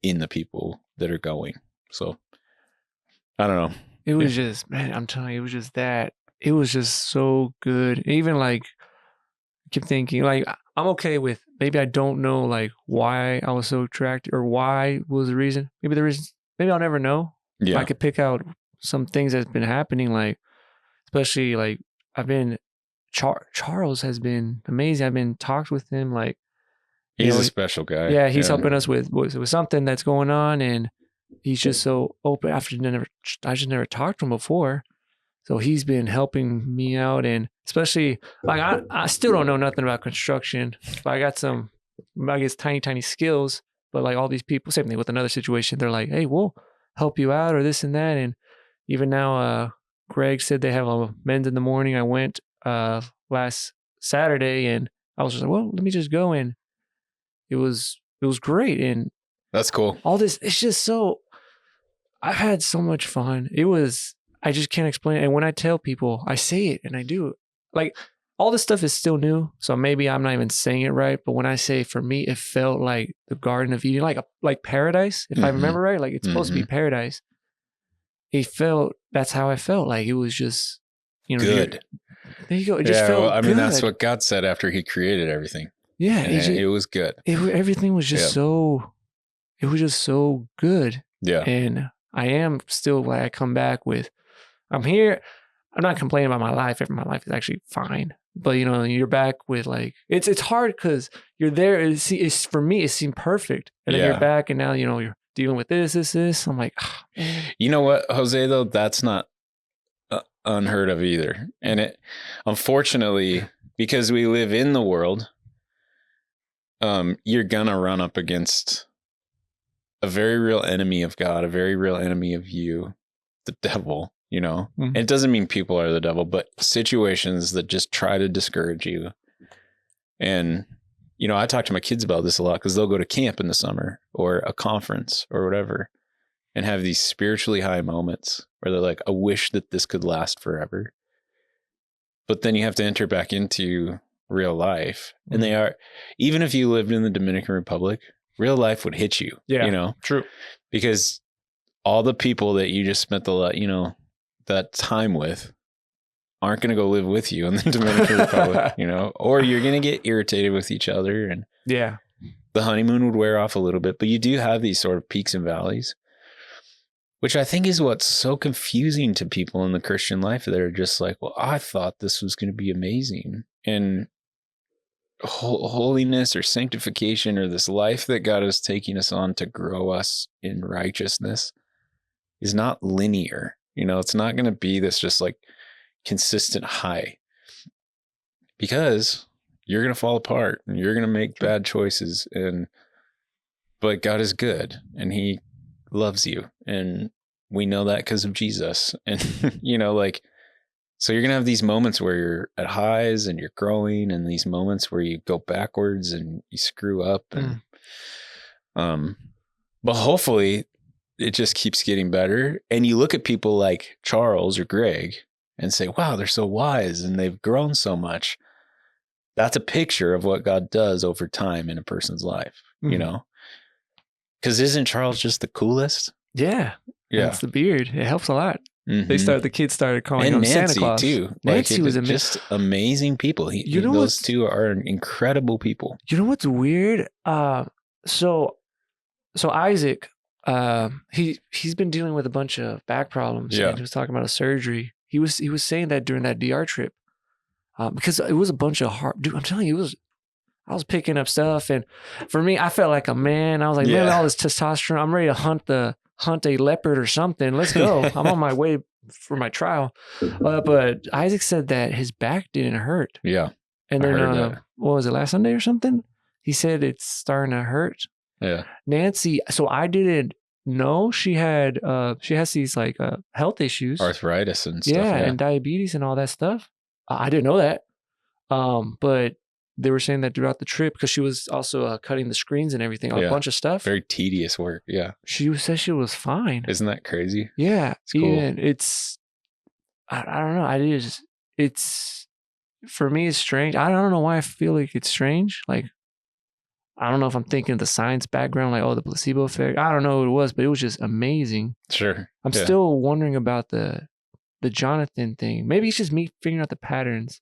in the people that are going. So I don't know. It was just, man, I'm telling you, it was just that. It was just so good. Even like, I keep thinking, like, I'm okay with, maybe I don't know, like, why I was so attracted or why was the reason. Maybe I'll never know. Yeah. I could pick out some things that's been happening, like, especially, like, Charles has been amazing. I've been talked with him, like. He's a special guy. Yeah, he's helping us with something that's going on, and he's just so open. I just never talked to him before. So he's been helping me out, and especially like I still don't know nothing about construction, but I got some, I guess, tiny skills. But like all these people, same thing with another situation. They're like, "Hey, we'll help you out," or this and that. And even now, Greg said they have a men's in the morning. I went last Saturday, and I was just like, "Well, let me just go." And it was great, and that's cool. All this, it's just so. I've had so much fun. I just can't explain it. And when I tell people, I say it and I do it. Like all this stuff is still new. So maybe I'm not even saying it right. But when I say for me, it felt like the Garden of Eden, like paradise. If I remember right, like it's supposed to be paradise. That's how I felt. Like it was just, good. There you go. It just felt good. That's what God said after he created everything. Yeah. It was good. Everything was just so, it was just so good. Yeah. And I am still glad I come back with, I'm here. I'm not complaining about my life. My life is actually fine. But, you know, you're back with like, it's hard because you're there. It's for me, it seemed perfect. And then you're back and now, you know, you're dealing with this. I'm like, oh, man. You know what, Jose, though, that's not unheard of either. And it, unfortunately, because we live in the world, you're gonna run up against a very real enemy of God, a very real enemy of you, the devil, you know. Mm-hmm. It doesn't mean people are the devil, but situations that just try to discourage you. And, you know, I talk to my kids about this a lot because they'll go to camp in the summer or a conference or whatever and have these spiritually high moments where they're like, I wish that this could last forever. But then you have to enter back into real life. And they are, even if you lived in the Dominican Republic, real life would hit you. Yeah, you know, true. Because all the people that you just spent that time with aren't going to go live with you in the Dominican Republic, you know, or you're going to get irritated with each other, and the honeymoon would wear off a little bit, but you do have these sort of peaks and valleys, which I think is what's so confusing to people in the Christian life. They're just like, well, I thought this was going to be amazing. And holiness or sanctification or this life that God is taking us on to grow us in righteousness is not linear. You know, it's not going to be this just like consistent high, because you're going to fall apart and you're going to make bad choices. But God is good and he loves you. And we know that because of Jesus. And, you know, like, so you're going to have these moments where you're at highs and you're growing, and these moments where you go backwards and you screw up. And, but hopefully it just keeps getting better. And you look at people like Charles or Greg and say, wow, they're so wise and they've grown so much. That's a picture of what God does over time in a person's life, you know? Because isn't Charles just the coolest? Yeah. It's the beard. It helps a lot. The kids started calling him Santa Claus too. Nancy was just amazing people. Those two are incredible people. You know what's weird? So Isaac, he's been dealing with a bunch of back problems. Yeah. And he was talking about a surgery. He was saying that during that DR trip, because it was a bunch of hard. Dude, I'm telling you, I was picking up stuff, and for me, I felt like a man. I was like, man, all this testosterone. I'm ready to hunt a leopard or something. Let's go. I'm on my way for my trial. But Isaac said that his back didn't hurt. Yeah. And then, what was it, last Sunday or something? He said it's starting to hurt. Yeah. Nancy, so I didn't know she has these like health issues. Arthritis and stuff. Yeah, and diabetes and all that stuff. I didn't know that. But they were saying that throughout the trip, because she was also cutting the screens and everything, a bunch of stuff. Very tedious work. Yeah. She said she was fine. Isn't that crazy? Yeah. It's cool. And I don't know. It's for me, it's strange. I don't know why I feel like it's strange. Like, I don't know if I'm thinking of the science background, like, oh, the placebo effect. I don't know what it was, but it was just amazing. Sure. I'm still wondering about the Jonathan thing. Maybe it's just me figuring out the patterns,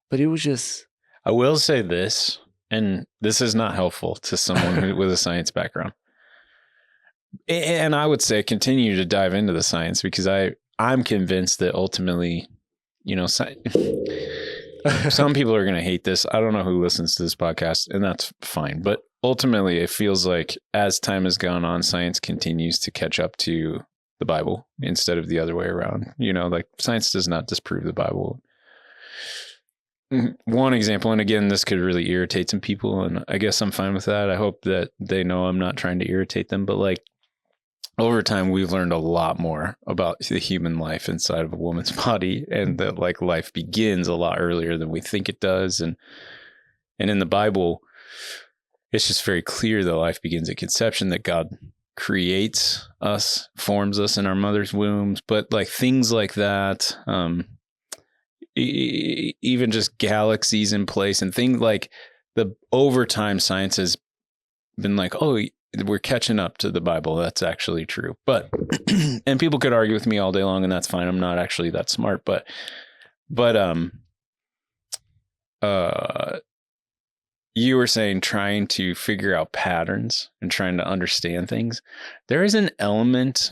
but it was just. I will say this, and this is not helpful to someone with a science background. And I would say continue to dive into the science, because I'm convinced that ultimately, you know, some people are going to hate this. I don't know who listens to this podcast, and that's fine. But ultimately, it feels like as time has gone on, science continues to catch up to the Bible instead of the other way around. You know, like science does not disprove the Bible. One example, and again, this could really irritate some people, and I guess I'm fine with that. I hope that they know I'm not trying to irritate them, but like over time, we've learned a lot more about the human life inside of a woman's body, and that like life begins a lot earlier than we think it does. And in the Bible, it's just very clear that life begins at conception, that God creates us, forms us in our mother's wombs, but like things like that, even just galaxies in place and things like the overtime science has been like, oh, we're catching up to the Bible. That's actually true. But, and people could argue with me all day long, and that's fine. I'm not actually that smart, but you were saying trying to figure out patterns and trying to understand things. There is an element,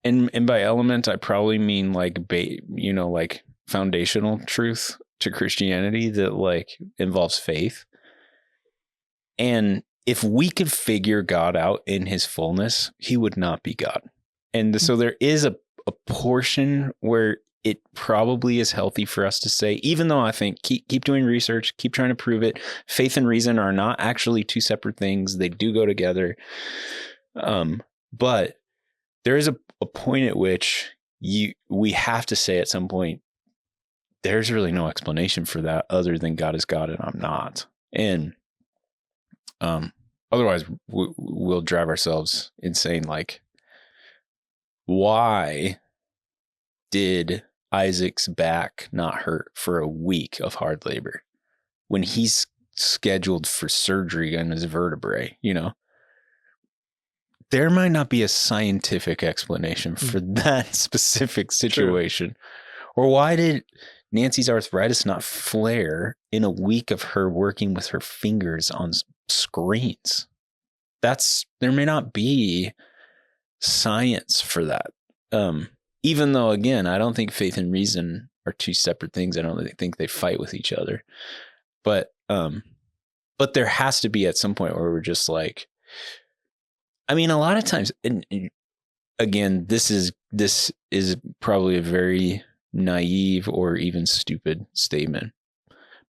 and by element, I probably mean like, like foundational truth to Christianity that like involves faith. And if we could figure God out in his fullness, he would not be God. And so there is a portion where it probably is healthy for us to say, even though I think keep doing research, keep trying to prove it. Faith and reason are not actually two separate things. They do go together. But there is a point at which we have to say at some point, there's really no explanation for that other than God is God and I'm not. And otherwise we'll drive ourselves insane. Like, why did Isaac's back not hurt for a week of hard labor when he's scheduled for surgery on his vertebrae? There might not be a scientific explanation for that specific situation. True. Or why did Nancy's arthritis not flare in a week of her working with her fingers on screens? There may not be science for that. Even though, again, I don't think faith and reason are two separate things. I don't think they fight with each other. But there has to be at some point where we're just like, I mean, a lot of times, and again, this is probably a very naive or even stupid statement.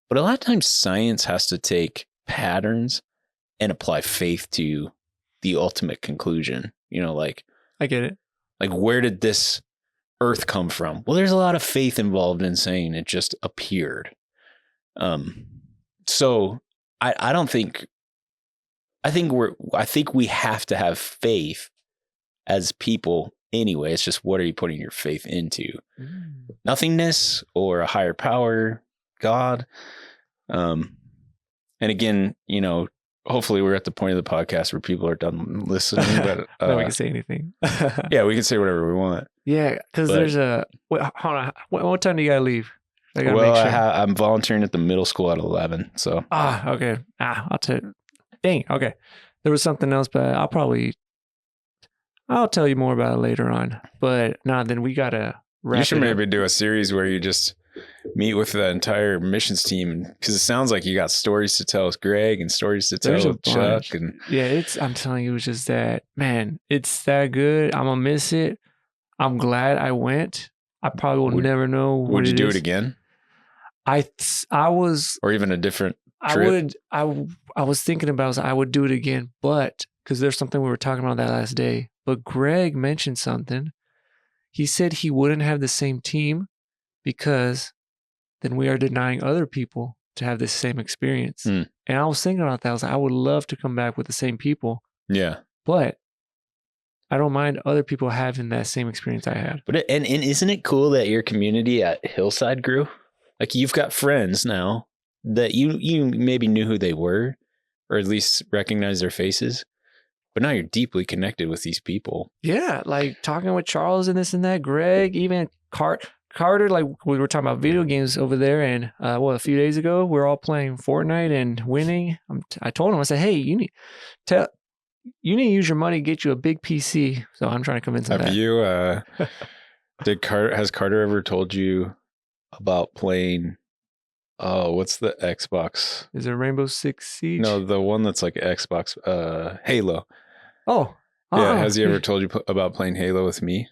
But a lot of times science has to take patterns and apply faith to the ultimate conclusion. Like, I get it. Like, where did this earth come from? Well, there's a lot of faith involved in saying it just appeared. So I think we have to have faith as people anyway. It's just, what are you putting your faith into? Nothingness or a higher power, God? And again, hopefully we're at the point of the podcast where people are done listening, but no, we can say anything. Yeah, we can say whatever we want. Yeah, because there's hold on. What time do you gotta leave? Well, I'm volunteering at the middle school at 11. So okay. I'll tell you. Dang. Okay, there was something else, but I'll tell you more about it later on. But then we gotta wrap. You should maybe do a series where you just meet with the entire missions team, because it sounds like you got stories to tell with Greg and stories to tell with Chuck. And yeah, I'm telling you, it's just that, man, it's that good. I'm gonna miss it. I'm glad I went. I probably will never know what would you do it again? I was, or even a different trip? I was thinking about, I would do it again, but because there's something we were talking about that last day. But Greg mentioned something. He said he wouldn't have the same team because then we are denying other people to have the same experience. And I was thinking about that. I was like, I would love to come back with the same people. Yeah. But I don't mind other people having that same experience I had. But and isn't it cool that your community at Hillside grew? Like, you've got friends now that you maybe knew who they were, or at least recognized their faces, but now you're deeply connected with these people. Yeah, like talking with Charles and this and that, Greg, even Carter, like we were talking about video games over there, and a few days ago we were all playing Fortnite and winning. I told him, I said, hey, you need to use your money to get you a big PC. So I'm trying to convince him. Have you has Carter ever told you about playing what's the Xbox? Is it Rainbow Six Siege? No, the one that's like Xbox, Halo. Oh. Yeah, has he ever told you about playing Halo with me?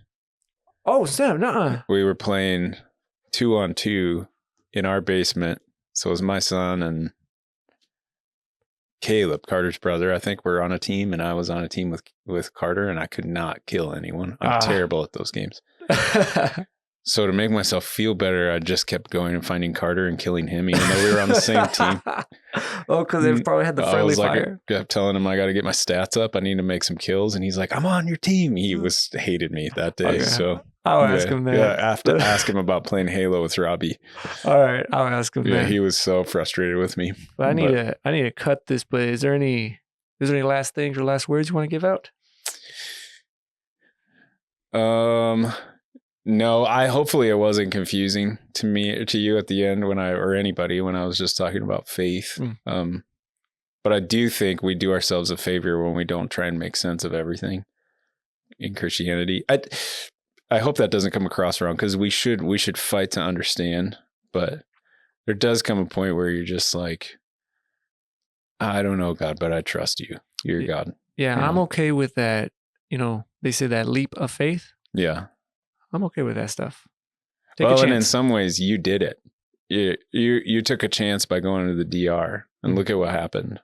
Oh, Sam, nuh-uh. We were playing 2-on-2 in our basement. So it was my son and Caleb, Carter's brother. I think we're on a team, and I was on a team with Carter, and I could not kill anyone. I'm terrible at those games. So to make myself feel better, I just kept going and finding Carter and killing him, even though we were on the same team. Oh, because they probably had the friendly fire. I kept telling him I got to get my stats up. I need to make some kills. And he's like, I'm on your team. He hated me that day. Okay. So I'll ask him that. Yeah, I have to ask him about playing Halo with Robbie. All right, I'll ask him that. Yeah, he was so frustrated with me. But I need to cut this, but is there any last things or last words you want to give out? No, hopefully it wasn't confusing to you at the end or anybody when I was just talking about faith. But I do think we do ourselves a favor when we don't try and make sense of everything in Christianity. I hope that doesn't come across wrong, because we should fight to understand, but there does come a point where you're just like, I don't know, God, but I trust you. You're God. Yeah, I'm okay with that. They say that leap of faith. Yeah. I'm okay with that stuff. Well, and in some ways you did it. You took a chance by going to the DR, and look at what happened.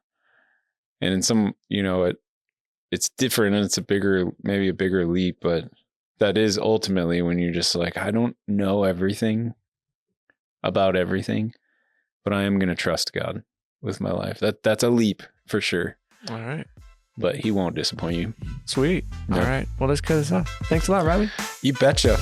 And in some, it's different, and it's maybe a bigger leap, but that is ultimately when you're just like, I don't know everything about everything, but I am going to trust God with my life. That's a leap for sure. All right. But he won't disappoint you. Sweet. No. All right. Well, let's cut this off. Thanks a lot, Robbie. You betcha.